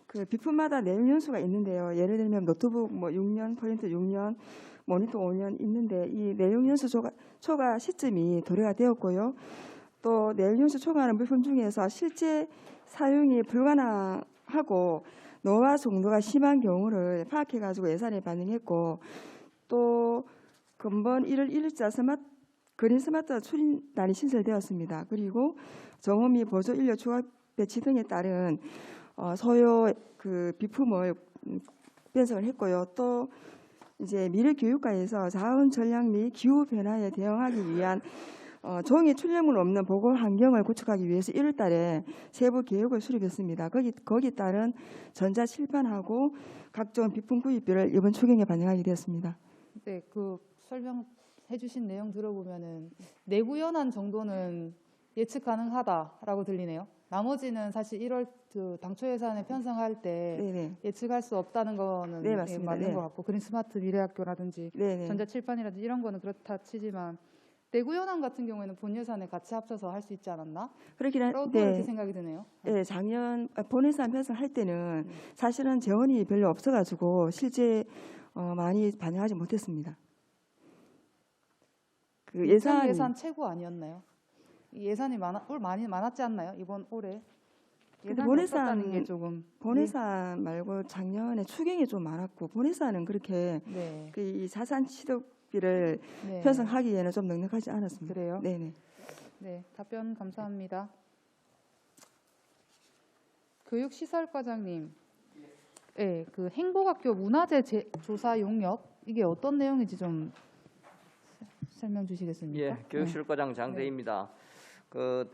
그 비품마다 내용 연수가 있는데요. 예를 들면 노트북 6년, 프린터 6년, 모니터 5년 있는데 이 내용 연수 초과 시점이 도래가 되었고요. 또 내용 연수 초과하는 물품 중에서 실제 사용이 불가능하고 노화 정도가 심한 경우를 파악해가지고 예산에 반영했고, 또 금번 1월 1일자 그린 스마트 출인단이 신설되었습니다. 그리고 정원 및 보조 인력 추가 배치 등에 따른 소요 비품을 편성을 했고요. 또 이제 미래 교육과에서 자원 전략 및 기후 변화에 대응하기 위한 종이 출력물 없는 보고 환경을 구축하기 위해서 1월달에 세부 계획을 수립했습니다. 거기 따른 전자 칠판하고 각종 비품 구입비를 이번 추경에 반영하게 되었습니다. 네, 설명해주신 내용 들어보면은 내구 연한 정도는 예측 가능하다라고 들리네요. 나머지는 사실 1월 당초 예산에 편성할 때 네네. 예측할 수 없다는 거는 네, 맞습니다. 맞는 네. 것 같고, 그린 스마트 미래학교라든지 네네. 전자칠판이라든지 이런 거는 그렇다 치지만 내구 연한 같은 경우에는 본 예산에 같이 합쳐서 할 수 있지 않았나? 그렇긴 또 한데 이렇게 생각이 드네요. 네, 작년 본예산 편성할 때는 사실은 재원이 별로 없어가지고 실제 많이 반영하지 못했습니다. 예산 최고 아니었나요? 이 예산이 많이 많았지 않나요? 이번 올해 근데 예산이 없었다는 게 조금 본예산 말고 작년에 추경이 좀 많았고 본예산은 그렇게 네. 이 자산 취득비를 네. 편성하기에는 좀 넉넉하지 않았습니다. 그래요? 네네. 네, 답변 감사합니다. 교육시설과장님, 네, 행복학교 문화재 조사 용역 이게 어떤 내용인지 좀 설명 주시겠습니까? 예, 교육실과장 장대입니다.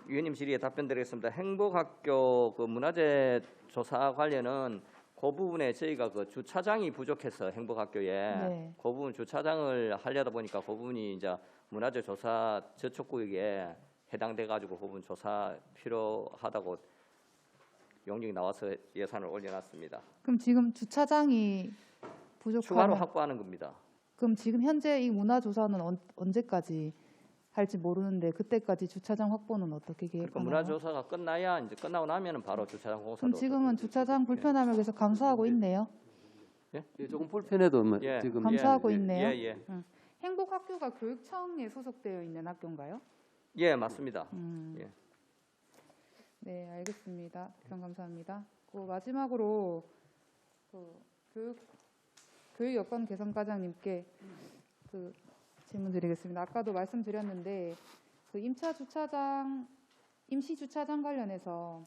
위원님 질의에 답변드리겠습니다. 행복학교 문화재 조사 관련은 그 부분에 저희가 주차장이 부족해서 행복학교에 네. 그 부분 주차장을 하려다 보니까 그 부분이 이제 문화재 조사 저촉구역에 해당돼 가지고 그 부분 조사 필요하다고 용역이 나와서 예산을 올려놨습니다. 그럼 지금 주차장이 추가로 부족하면 확보하는 겁니다. 그럼 지금 현재 이 문화조사는 언제까지 할지 모르는데 그때까지 주차장 확보는 어떻게 그러니까 계획하나요? 문화조사가 끝나야 이제 끝나고 나면은 바로 주차장 공사도. 그럼 지금은 주차장 불편함을 계속 감수하고 있네요. 예, 조금 불편해도 뭐 예. 지금 감수하고 있네요. 예. 행복학교가 교육청에 소속되어 있는 학교인가요? 예, 맞습니다. 예. 네, 알겠습니다. 답변 감사합니다. 마지막으로 교육 여건 개선과장님께 질문 드리겠습니다. 아까도 말씀드렸는데 임시 주차장 관련해서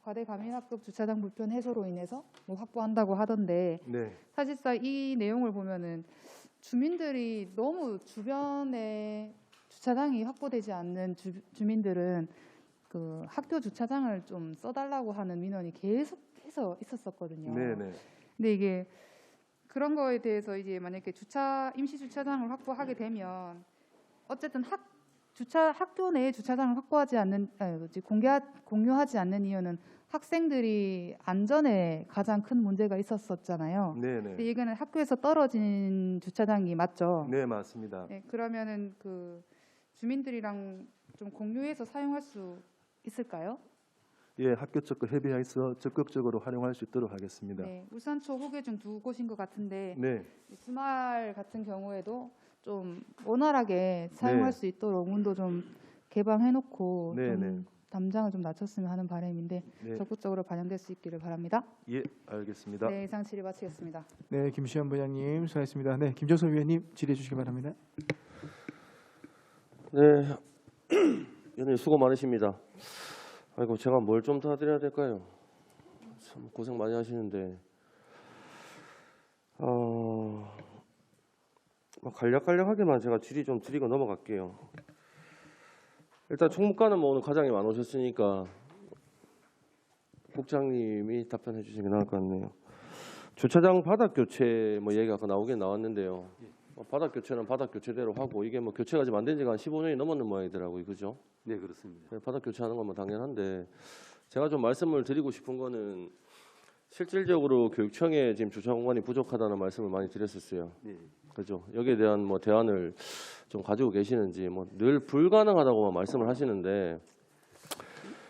과대 과밀학급 주차장 불편 해소로 인해서 확보한다고 하던데 네. 사실상 이 내용을 보면은 주민들이 너무 주변에 주차장이 확보되지 않는 주민들은 그 학교 주차장을 좀 써달라고 하는 민원이 계속해서 있었었거든요. 네네. 근데 이게 그런 거에 대해서 이제 만약에 임시 주차장을 확보하게 되면 어쨌든 학교 내에 주차장을 확보하지 않는 공유하지 않는 이유는 학생들이 안전에 가장 큰 문제가 있었었잖아요. 네네. 근데 이거는 학교에서 떨어진 주차장이 맞죠? 네, 맞습니다. 네, 그러면은 그 주민들이랑 좀 공유해서 사용할 수 있을까요? 예, 학교 측과 협의해서 적극적으로 활용할 수 있도록 하겠습니다. 네, 울산초 호계중 두 곳인 것 같은데 네. 주말 같은 경우에도 좀 원활하게 사용할 네. 수 있도록 문도 좀 개방해놓고 네, 좀 네. 담장을 좀 낮췄으면 하는 바람인데 네. 적극적으로 반영될 수 있기를 바랍니다. 예, 알겠습니다. 네, 이상 질의 마치겠습니다. 네, 김시현 부장님 수고하셨습니다. 네, 김정섭 위원님 질의해 주시기 바랍니다. 네, 위원님 수고 많으십니다. 아이고 제가 뭘 좀 더 드려야 될까요? 참 고생 많이 하시는데 간략하게만 제가 질의 좀 드리고 넘어갈게요. 일단 총무과는 뭐 오늘 과장님 안 오셨으니까 국장님이 답변해 주시는 게 나을 것 같네요. 주차장 바닥 교체 뭐 얘기가 아까 나오긴 나왔는데요. 바닥 교체는 바닥 교체대로 하고 이게 뭐 교체가 지금 안 된 지가 한 15년이 넘었는 모양이더라고요. 그죠? 네, 그렇습니다. 바닥 교체하는 건 뭐 당연한데 제가 좀 말씀을 드리고 싶은 거는 실질적으로 교육청에 지금 주차 공간이 부족하다는 말씀을 많이 드렸었어요. 네. 그죠? 여기에 대한 뭐 대안을 좀 가지고 계시는지 뭐 늘 불가능하다고만 말씀을 하시는데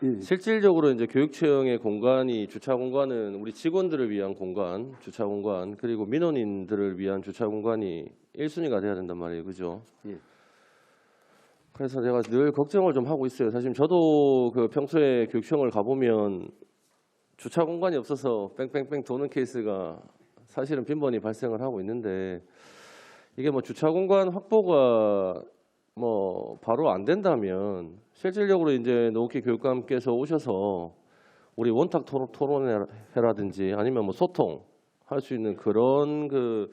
예. 실질적으로 이제 교육청의 공간이 주차 공간은 우리 직원들을 위한 공간, 주차 공간 그리고 민원인들을 위한 주차 공간이 1순위가 돼야 된단 말이에요. 그죠? 예. 그래서 제가 늘 걱정을 좀 하고 있어요. 사실 저도 그 평소에 교육청을 가보면 주차 공간이 없어서 뺑뺑뺑 도는 케이스가 사실은 빈번히 발생을 하고 있는데 이게 뭐 주차 공간 확보가 뭐 바로 안 된다면 실질적으로 이제 노후키 교육감께서 오셔서 우리 원탁 토론회라든지 아니면 뭐 소통할 수 있는 그런 그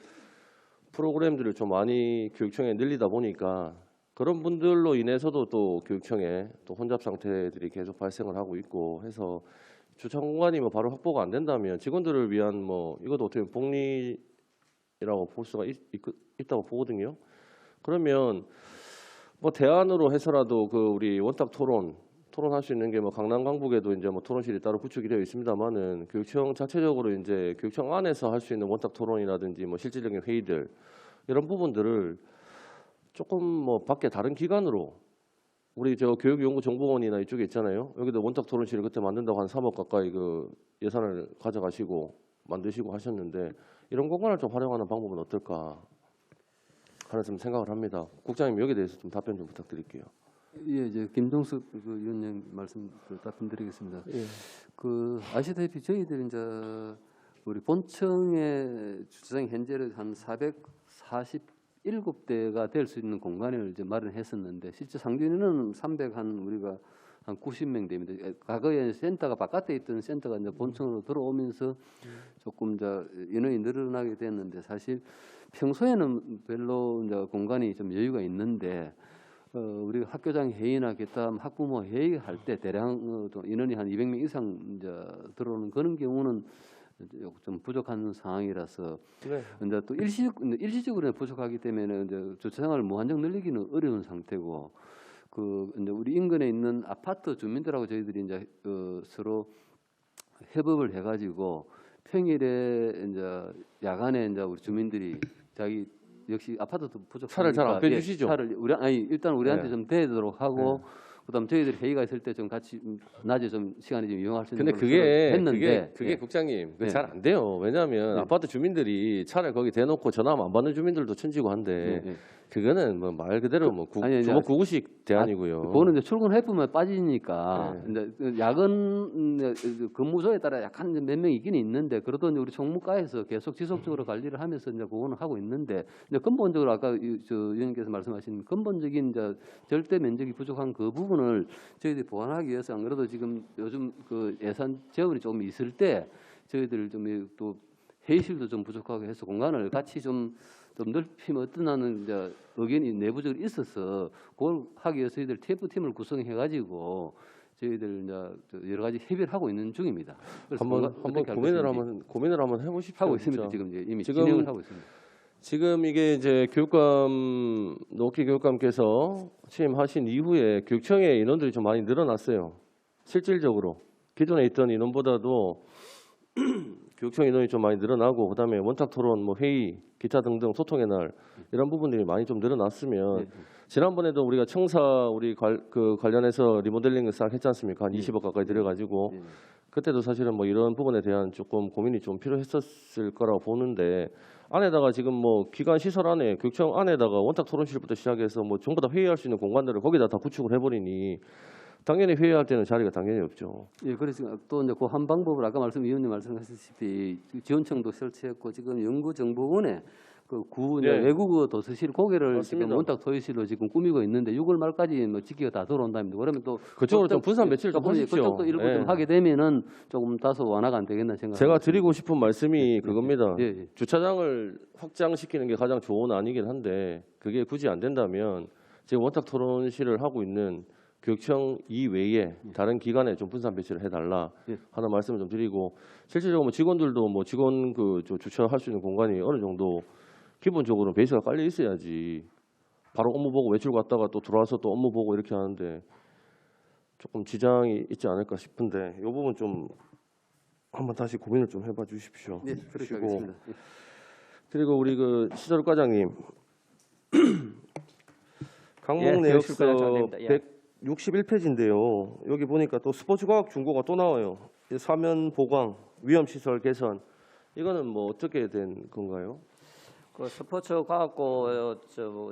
프로그램들을 좀 많이 교육청에 늘리다 보니까 그런 분들로 인해서도 또 교육청에 또 혼잡 상태들이 계속 발생을 하고 있고 해서 주차 공간이 뭐 바로 확보가 안 된다면 직원들을 위한 뭐 이것도 어떻게 보면 복리라고 볼 수가 있다고 보거든요. 그러면 뭐 대안으로 해서라도 그 우리 원탁 토론할 수 있는 게 뭐 강남 강북에도 이제 뭐 토론실이 따로 구축이 되어 있습니다만은 교육청 자체적으로 이제 교육청 안에서 할 수 있는 원탁 토론이라든지 뭐 실질적인 회의들 이런 부분들을 조금 뭐 밖에 다른 기관으로 우리 저 교육연구정보원이나 이쪽에 있잖아요. 여기도 원탁 토론실을 그때 만든다고 한 3억 가까이 그 예산을 가져가시고 만드시고 하셨는데 이런 공간을 좀 활용하는 방법은 어떨까 하는 좀 생각을 합니다. 국장님 여기에 대해서 좀 답변 좀 부탁드릴게요. 예, 이제 김종석 위원님 말씀 답변드리겠습니다. 예. 그 아시다시피 저희들이 이제 우리 본청의 주차장 현재는 한 447대가 될 수 있는 공간을 이제 마련했었는데 실제 상준위는 300한 우리가 한 90명 됩니다. 과거에 센터가 바깥에 있던 센터가 이제 본청으로 들어오면서 조금 이제 인원이 늘어나게 됐는데 사실 평소에는 별로 이제 공간이 좀 여유가 있는데 우리 학교장 회의나 기타 학부모 회의할 때 대량 인원이 한 200명 이상 이제 들어오는 그런 경우는 좀 부족한 상황이라서 네. 이제 또 일시적으로 부족하기 때문에 이제 주차장을 무한정 늘리기는 어려운 상태고 그 이제 우리 인근에 있는 아파트 주민들하고 저희들이 이제 서로 협업을 해가지고 평일에 이제 야간에 이제 우리 주민들이 자기 역시 아파트도 부족하니까 차를 잘 안 빼주시죠? 차를 일단 우리한테 네. 좀 대도록 하고 그다음 저희들이 회의가 있을 때 좀 같이 낮에 좀 시간이 좀 이용할 수 있는 근데 걸로 그게 했는데 그게 국장님 네. 잘 안 돼요. 왜냐하면 네. 아파트 주민들이 차를 거기 대놓고 전화하면 안 받는 주민들도 천지고 한데 네. 그거는 뭐 말 그대로 뭐 아니, 주먹구구식 대안이고요. 그거는 이제 출근해보면 빠지니까 네. 이제 그 야근 근무조에 따라 약간 이제 몇 명 있긴 있는데 그래도 이제 우리 총무과에서 계속 지속적으로 관리를 하면서 이제 그거는 하고 있는데 이제 근본적으로 아까 저 의원님께서 말씀하신 근본적인 이제 절대 면적이 부족한 그 부분을 저희들이 보완하기 위해서 안 그래도 지금 요즘 그 예산 재원이 조금 있을 때 저희들 좀 또 회의실도 좀 부족하고 해서 공간을 같이 좀 넓히면 어떠냐는 이제 의견이 내부적으로 있어서 그걸 하기 위해서 저희들 TF팀을 구성해가지고 저희들 이제 여러 가지 협의를 하고 있는 중입니다. 그래서 한번 어떻게 할 고민을 것인지 한번 해보십시오. 하고 있습니다. 진짜. 지금 이제 이미 지금 진행을 하고 있습니다. 지금 이게 이제 노키 교육감께서 취임하신 이후에 교육청의 인원들이 좀 많이 늘어났어요. 실질적으로 기존에 있던 인원보다도 교육청 인원이 좀 많이 늘어나고 그다음에 원탁 토론, 뭐 회의, 기타 등등 소통의 날 이런 부분들이 많이 좀 늘어났으면 지난번에도 우리가 청사 우리 관련해서 리모델링을 싹 했지 않습니까? 한 20억 가까이 들여가지고 그때도 사실은 뭐 이런 부분에 대한 조금 고민이 좀 필요했었을 거라고 보는데 안에다가 지금 뭐 기관 시설 안에 교육청 안에다가 원탁 토론실부터 시작해서 뭐 전부 다 회의할 수 있는 공간들을 거기다 다 구축을 해버리니 당연히 회의할 때는 자리가 당연히 없죠. 예, 그래서 또 이제 그 한 방법을 아까 위원님 말씀하셨다시피 지원청도 설치했고 지금 연구정보원에 그 이제 네. 외국어 도서실 고개를 지금 맞습니다. 원탁 토의실로 지금 꾸미고 있는데 6월 말까지 뭐 직기가 다 들어온답니다. 그러면 또 그쪽으로 좀 분산 배치를 좀 조금 하십시오. 그쪽도 일부 예. 좀 하게 되면은 조금 다소 완화가 안 되겠나 생각. 제가 드리고 싶은 말씀이 그겁니다. 예. 주차장을 확장시키는 게 가장 좋은 안이긴 한데 그게 굳이 안 된다면 지금 원탁 토론실을 하고 있는 교육청 이외에 다른 기관에 좀 분산 배치를 해달라 하는 말씀을 좀 드리고 실질적으로 뭐 직원들도 뭐 직원 주차할 수 있는 공간이 어느 정도 기본적으로 베이스가 깔려 있어야지 바로 업무 보고 외출 갔다가 또 들어와서 또 업무 보고 이렇게 하는데 조금 지장이 있지 않을까 싶은데 이 부분 좀 한번 다시 고민을 좀 해봐 주십시오. 네, 그렇게 주시고. 하겠습니다. 예. 그리고 우리 그 시설과장님 강목 예, 내역서 교육실과장 장입니다. 예. 161페이지인데요. 여기 보니까 또 스포츠과학 중고가 또 나와요. 사면 보강, 위험시설 개선 이거는 뭐 어떻게 된 건가요? 그 스포츠 과학고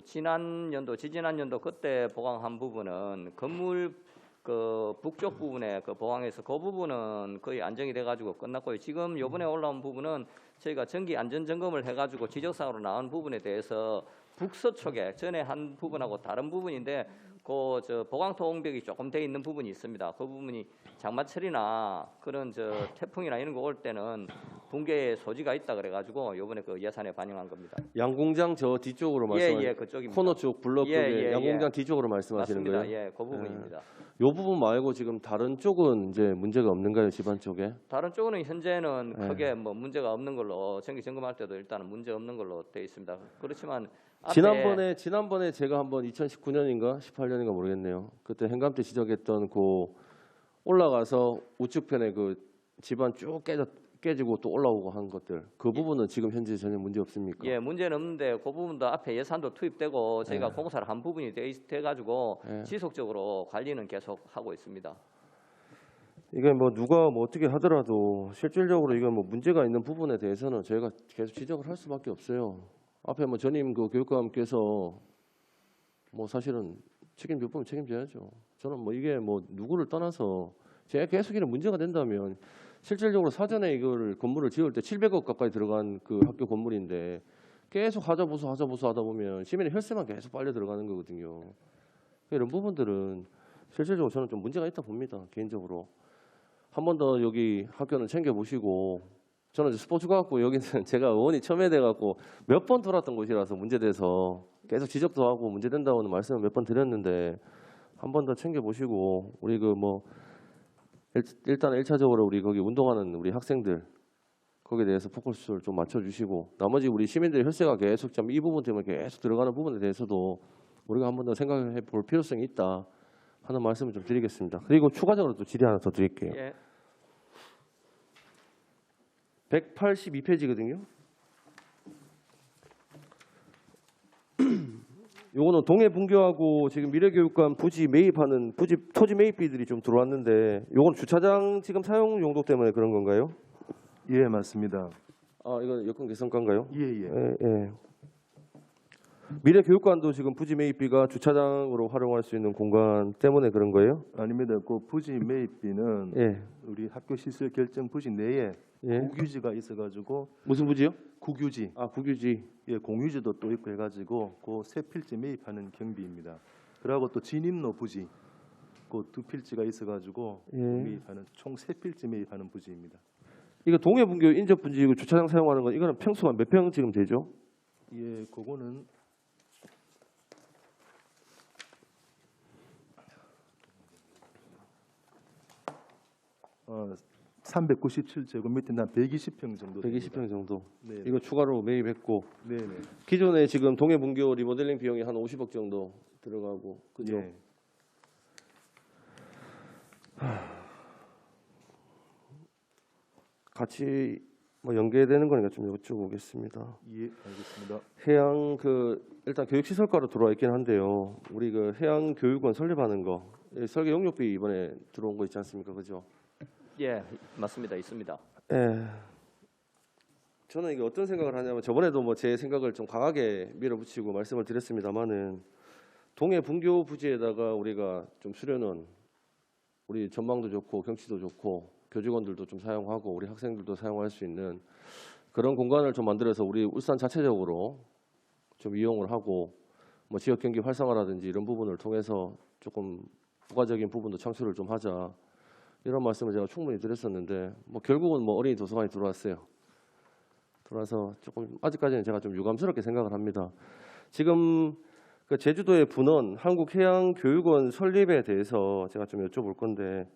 지난 연도, 지지난 연도 그때 보강한 부분은 건물 그 북쪽 부분에 그 보강해서 그 부분은 거의 안정이 돼가지고 끝났고요. 지금 요번에 올라온 부분은 저희가 전기 안전 점검을 해가지고 지적사항으로 나온 부분에 대해서 북서쪽에 전에 한 부분하고 다른 부분인데 그 보강토 옹벽이 조금 돼 있는 부분이 있습니다. 그 부분이 장마철이나 그런 태풍이나 이런 거 올 때는 붕괴의 소지가 있다 그래가지고 요번에 그 예산에 반영한 겁니다. 양공장 저 뒤쪽으로 말씀하시는 예, 그쪽입니다. 코너 쪽 블럭 쪽에 양공장 뒤쪽으로 말씀하시는 맞습니다. 거예요? 예, 그 부분입니다. 이 부분 말고 지금 다른 쪽은 이제 문제가 없는가요, 집안 쪽에? 다른 쪽은 현재는 네. 크게 뭐 문제가 없는 걸로 전기 점검할 때도 일단은 문제 없는 걸로 돼 있습니다. 그렇지만 앞에 지난번에 제가 한번 2019년인가 18년인가 모르겠네요. 그때 행감 때 지적했던 그 올라가서 우측편에 그 집안 쭉 깨지고 또 올라오고 한 것들 그 부분은 지금 현재 전혀 문제 없습니까? 예, 문제는 없는데 그 부분도 앞에 예산도 투입되고 저희가 공사를 한 부분이 돼 가지고 지속적으로 관리는 계속 하고 있습니다. 이게 뭐 누가 뭐 어떻게 하더라도 실질적으로 이건 뭐 문제가 있는 부분에 대해서는 저희가 계속 지적을 할 수밖에 없어요. 앞에 뭐 전임 그 교육감께서 뭐 사실은 책임질 부분 책임져야죠. 저는 뭐 이게 뭐 누구를 떠나서 제가 계속 이런 문제가 된다면 실질적으로 사전에 이거를 건물을 지을 때 700억 가까이 들어간 그 학교 건물인데 계속 하자 보수 하다 보면 시민의 혈세만 계속 빨려 들어가는 거거든요. 이런 부분들은 실질적으로 저는 좀 문제가 있다 봅니다. 개인적으로. 한 번 더 여기 학교는 챙겨보시고 저는 이제 스포츠과학부 여기는 제가 의원이 처음에 돼갖고 몇 번 돌았던 곳이라서 문제돼서 계속 지적도 하고 문제된다고는 말씀을 몇 번 드렸는데 한 번 더 챙겨보시고 우리 그 뭐 일단 1차적으로 우리 거기 운동하는 우리 학생들 거기에 대해서 포커스를 좀 맞춰주시고 나머지 우리 시민들의 혈세가 계속 좀 이 부분 때문에 계속 들어가는 부분에 대해서도 우리가 한 번 더 생각해 볼 필요성이 있다 하는 말씀을 좀 드리겠습니다. 그리고 추가적으로 또 질의 하나 더 드릴게요. 예. 182페이지거든요. 요거는 동해 분교하고 지금 미래교육관 부지 매입하는 토지 매입비들이 좀 들어왔는데 요건 주차장 지금 사용 용도 때문에 그런 건가요? 예, 맞습니다. 아, 이건 여건 개성가인가요? 예. 예. 미래교육관도 지금 부지 매입비가 주차장으로 활용할 수 있는 공간 때문에 그런 거예요? 아닙니다. 그 부지 매입비는 예. 우리 학교 시설 결정 부지 내에 예. 국유지가 있어가지고 무슨 부지요? 국유지, 아, 국유지. 예, 공유지도 또 있고 해가지고 그 세 필지 매입하는 경비입니다. 그리고 또 진입로 부지, 그 두 필지가 있어가지고 예. 매입하는 총 세 필지 매입하는 부지입니다. 이거 동해 분교 인접 분지이고 주차장 사용하는 건 이거는 평수가 몇 평 지금 되죠? 예, 그거는 397제곱미터 한 120평 정도. 120평 정도. 네. 이거 추가로 매입했고 네네. 기존에 지금 동해 분교 리모델링 비용이 한 50억 정도 들어가고 그죠? 예. 같이 뭐 연계되는 거니까 좀 여쭤보겠습니다. 예, 알겠습니다. 해양 일단 교육시설과로 들어와 있긴 한데요. 우리 그 해양교육원 설립하는 거 설계 용역비 이번에 들어온 거 있지 않습니까, 그죠? 예, 맞습니다. 있습니다. 예. 저는 이게 어떤 생각을 하냐면 저번에도 뭐 제 생각을 좀 강하게 밀어붙이고 말씀을 드렸습니다만은 동해 분교 부지에다가 우리가 좀 수련원 우리 전망도 좋고 경치도 좋고 교직원들도 좀 사용하고 우리 학생들도 사용할 수 있는 그런 공간을 좀 만들어서 우리 울산 자체적으로 좀 이용을 하고 뭐 지역 경기 활성화라든지 이런 부분을 통해서 조금 부가적인 부분도 창출을 좀 하자 이런 말씀을 제가 충분히 드렸었는데 뭐 결국은 뭐 어린이 도서관이 들어왔어요. 들어와서 조금 아직까지는 제가 좀 유감스럽게 생각을 합니다. 지금 그 제주도의 분원 한국해양교육원 설립에 대해서 제가 좀 여쭤볼 건데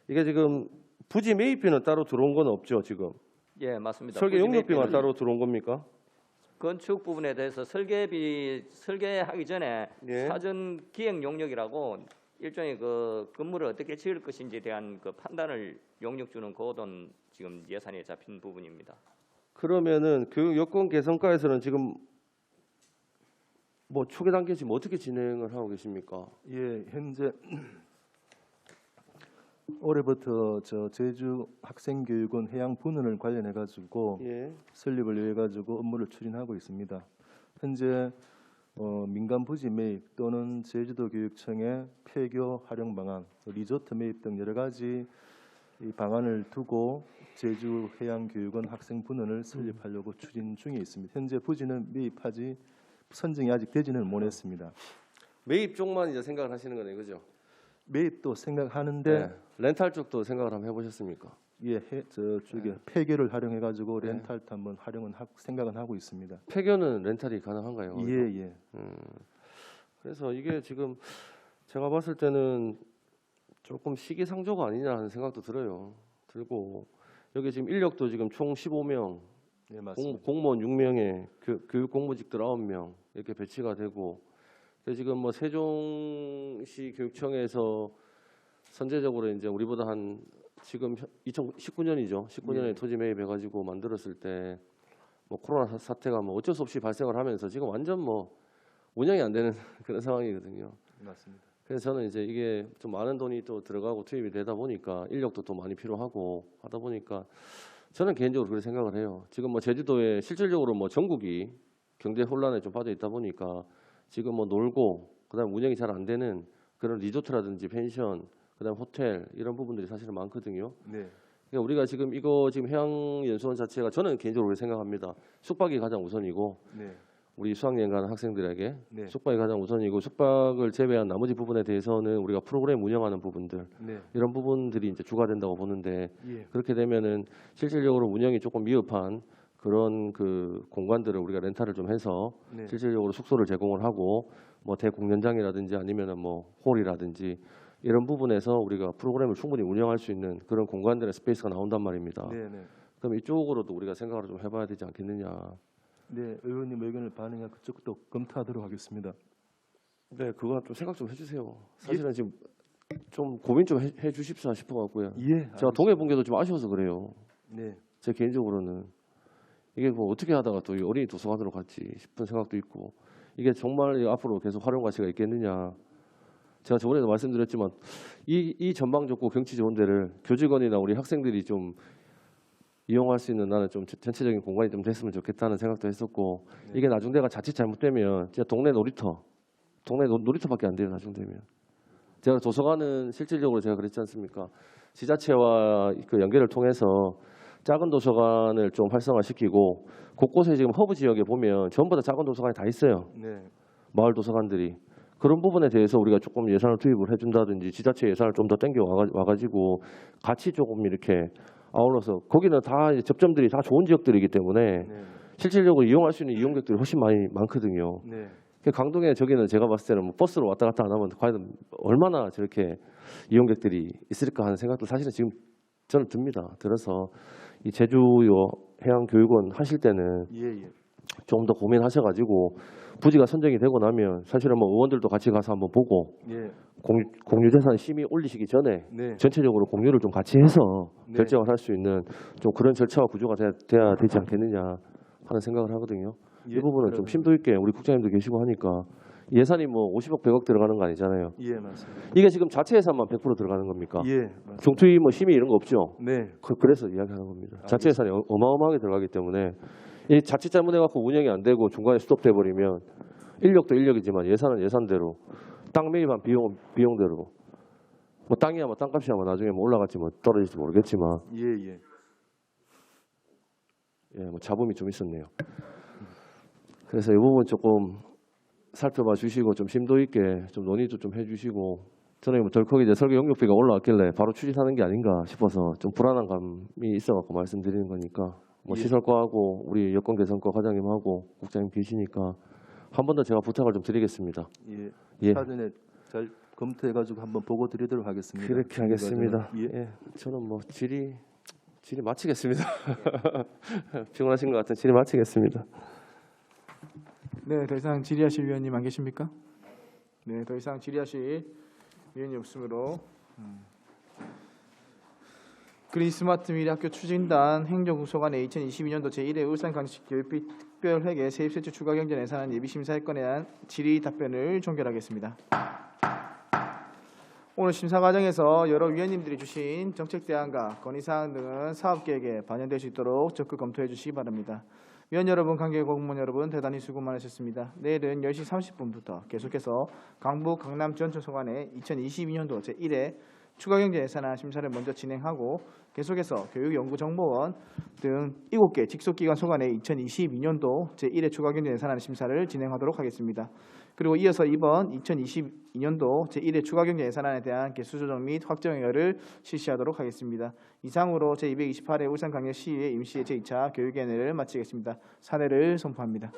이게 지금 부지 매입비는 따로 들어온 건 없죠 지금? 예, 맞습니다. 설계 부지 용역비만 매입비는 따로 들어온 겁니까? 건축 부분에 대해서 설계하기 전에 예. 사전 기획 용역이라고 일종의 그 건물을 어떻게 지을 것인지에 대한 그 판단을 용역 주는 그돈 지금 예산에 잡힌 부분입니다. 그러면은 교육 여건 개선과에서는 지금 뭐 초기 단계 지금 어떻게 진행을 하고 계십니까? 예, 현재 올해부터 저 제주 학생교육원 해양 분원을 관련해 가지고 예. 설립을 위해 가지고 업무를 추진하고 있습니다. 현재 민간 부지 매입 또는 제주도 교육청의 폐교 활용 방안, 리조트 매입 등 여러 가지 이 방안을 두고 제주 해양교육원 학생 분원을 설립하려고 추진 중에 있습니다. 현재 부지는 매입하지 선정이 아직 되지는 못했습니다. 매입 쪽만 이제 생각을 하시는 거네, 그죠? 매입도 생각하는데 네. 렌탈 쪽도 생각을 한번 해보셨습니까? 예, 저쪽에 폐교를 활용해 가지고 렌탈도 한번 활용은 생각은 하고 있습니다. 폐교는 렌탈이 가능한가요? 예. 그래서 이게 지금 제가 봤을 때는 조금 시기상조가 아니냐 하는 생각도 들고 여기 지금 인력도 지금 총 15명, 예, 맞습니다. 공무원 6명에 교육 공무직들 9명 이렇게 배치가 되고 지금 뭐 세종시 교육청에서 선제적으로 이제 우리보다 한 지금 2019년이죠. 19년에 예. 토지 매입해가지고 만들었을 때 뭐 코로나 사태가 뭐 어쩔 수 없이 발생을 하면서 지금 완전 뭐 운영이 안 되는 그런 상황이거든요. 맞습니다. 그래서 저는 이제 이게 좀 많은 돈이 또 들어가고 투입이 되다 보니까 인력도 또 많이 필요하고 하다 보니까 저는 개인적으로 그렇게 생각을 해요. 지금 뭐 제주도에 실질적으로 뭐 전국이 경제 혼란에 좀 빠져 있다 보니까 지금 뭐 놀고 그다음 운영이 잘 안 되는 그런 리조트라든지 펜션, 그다음 호텔 이런 부분들이 사실은 많거든요. 네. 그러니까 우리가 지금 지금 해양연수원 자체가 저는 개인적으로 그렇게 생각합니다. 숙박이 가장 우선이고 네. 우리 수학여행 가는 학생들에게 네. 숙박이 가장 우선이고 숙박을 제외한 나머지 부분에 대해서는 우리가 프로그램 운영하는 부분들 네. 이런 부분들이 이제 주가 된다고 보는데 예. 그렇게 되면은 실질적으로 운영이 조금 미흡한 그런 그 공간들을 우리가 렌탈을 좀 해서 네. 실질적으로 숙소를 제공을 하고 뭐 대공연장이라든지 아니면은 뭐 홀이라든지 이런 부분에서 우리가 프로그램을 충분히 운영할 수 있는 그런 공간들의 스페이스가 나온단 말입니다. 네. 그럼 이쪽으로도 우리가 생각을 좀 해봐야 되지 않겠느냐. 네, 의원님 의견을 반영해 그쪽도 검토하도록 하겠습니다. 네, 그거 좀 생각 좀 해주세요. 사실은 지금 좀 고민 좀 해주십사 싶어갖고요. 예. 제가 동해 분교도 좀 아쉬워서 그래요. 네. 제 개인적으로는 이게 뭐 어떻게 하다가 또 이 어린이 도서관으로 갔지 싶은 생각도 있고 이게 정말 앞으로 계속 활용 가치가 있겠느냐. 제가 저번에도 말씀드렸지만 이 전망 좋고 경치 좋은 데를 교직원이나 우리 학생들이 좀 이용할 수 있는 나는 좀 전체적인 공간이 좀 됐으면 좋겠다는 생각도 했었고 이게 나중대가 자칫 잘못되면 진짜 동네 놀이터밖에 안 돼요. 나중되면 제가 도서관은 실질적으로 제가 그랬지 않습니까? 지자체와 그 연계를 통해서 작은 도서관을 좀 활성화시키고 곳곳에 지금 허브 지역에 보면 전부 다 작은 도서관이 다 있어요. 네. 마을 도서관들이 그런 부분에 대해서 우리가 조금 예산을 투입을 해준다든지 지자체 예산을 좀 더 땡겨 와가지고 같이 조금 이렇게 아울러서 거기는 다 이제 접점들이 다 좋은 지역들이기 때문에 네. 실질적으로 이용할 수 있는 이용객들이 훨씬 많거든요. 네. 강동에 저기는 제가 봤을 때는 뭐 버스로 왔다 갔다 안 하면 과연 얼마나 저렇게 이용객들이 있을까 하는 생각도 사실은 지금 저는 듭니다. 들어서 이 제주요 해양교육원 하실 때는 좀 더 고민하셔가지고 부지가 선정이 되고 나면 사실은 뭐 의원들도 같이 가서 한번 보고 공유재산 심의 올리시기 전에 전체적으로 공유를 좀 같이 해서 결정을 할 수 있는 좀 그런 절차와 구조가 돼야 되지 않겠느냐 하는 생각을 하거든요. 이 부분은 좀 심도 있게 우리 국장님도 계시고 하니까 예산이 뭐 50억 100억 들어가는 거 아니잖아요. 예, 맞습니다. 이게 지금 자체 예산만 100% 들어가는 겁니까? 예, 맞습니다. 중투위 뭐 심의 이런 거 없죠? 네. 그래서 이야기하는 겁니다. 자체 예산이 어마어마하게 들어가기 때문에 이 자칫 잘못해갖고 운영이 안 되고 중간에 스톱돼 버리면 인력도 인력이지만 예산은 예산대로 땅 매입한 비용대로 뭐 땅이야 뭐 땅값이야 뭐 나중에 뭐 올라갈지 뭐 떨어질지 모르겠지만 뭐 잡음이 좀 있었네요. 그래서 이 부분 조금 살펴봐 주시고 좀 심도 있게 좀 논의도 좀 해주시고 저는 뭐 덜컥 이제 설계 용역비가 올라왔길래 바로 추진하는 게 아닌가 싶어서 좀 불안한 감이 있어갖고 말씀드리는 거니까 뭐 시설과하고 우리 여건개선과 과장님하고 국장님 계시니까 한 번 더 제가 부탁을 좀 드리겠습니다. 사전에 잘 검토해가지고 한번 보고 드리도록 하겠습니다. 그렇게 하겠습니다. 저는 뭐 질의 마치겠습니다. 피곤하신 것 같은 질의 마치겠습니다. 네, 더 이상 질의하실 위원님 안 계십니까? 네, 더 이상 질의하실 위원이 없으므로 그린스마트 미래학교 추진단 행정구소관의 2022년도 제1회 울산광역시교육비 특별회계 세입세출 추가경정 예산안 예비심사에 관한 질의 답변을 종결하겠습니다. 오늘 심사 과정에서 여러 위원님들이 주신 정책 대안과 건의사항 등은 사업계획에 반영될 수 있도록 적극 검토해 주시기 바랍니다. 위원 여러분, 관계 공무원 여러분 대단히 수고 많으셨습니다. 내일은 10시 30분부터 계속해서 강북 강남 지원청소관의 2022년도 제1회 추가경제 예산안 심사를 먼저 진행하고 계속해서 교육연구정보원 등 7개 직속기관 소관의 2022년도 제1회 추가경제 예산안 심사를 진행하도록 하겠습니다. 그리고 이어서 이번 2022년도 제1회 추가경제 예산안에 대한 개수조정 및 확정의결을 실시하도록 하겠습니다. 이상으로 제228회 울산광역시의회 임시회 제2차 교육위원회를 마치겠습니다. 사례를 선포합니다.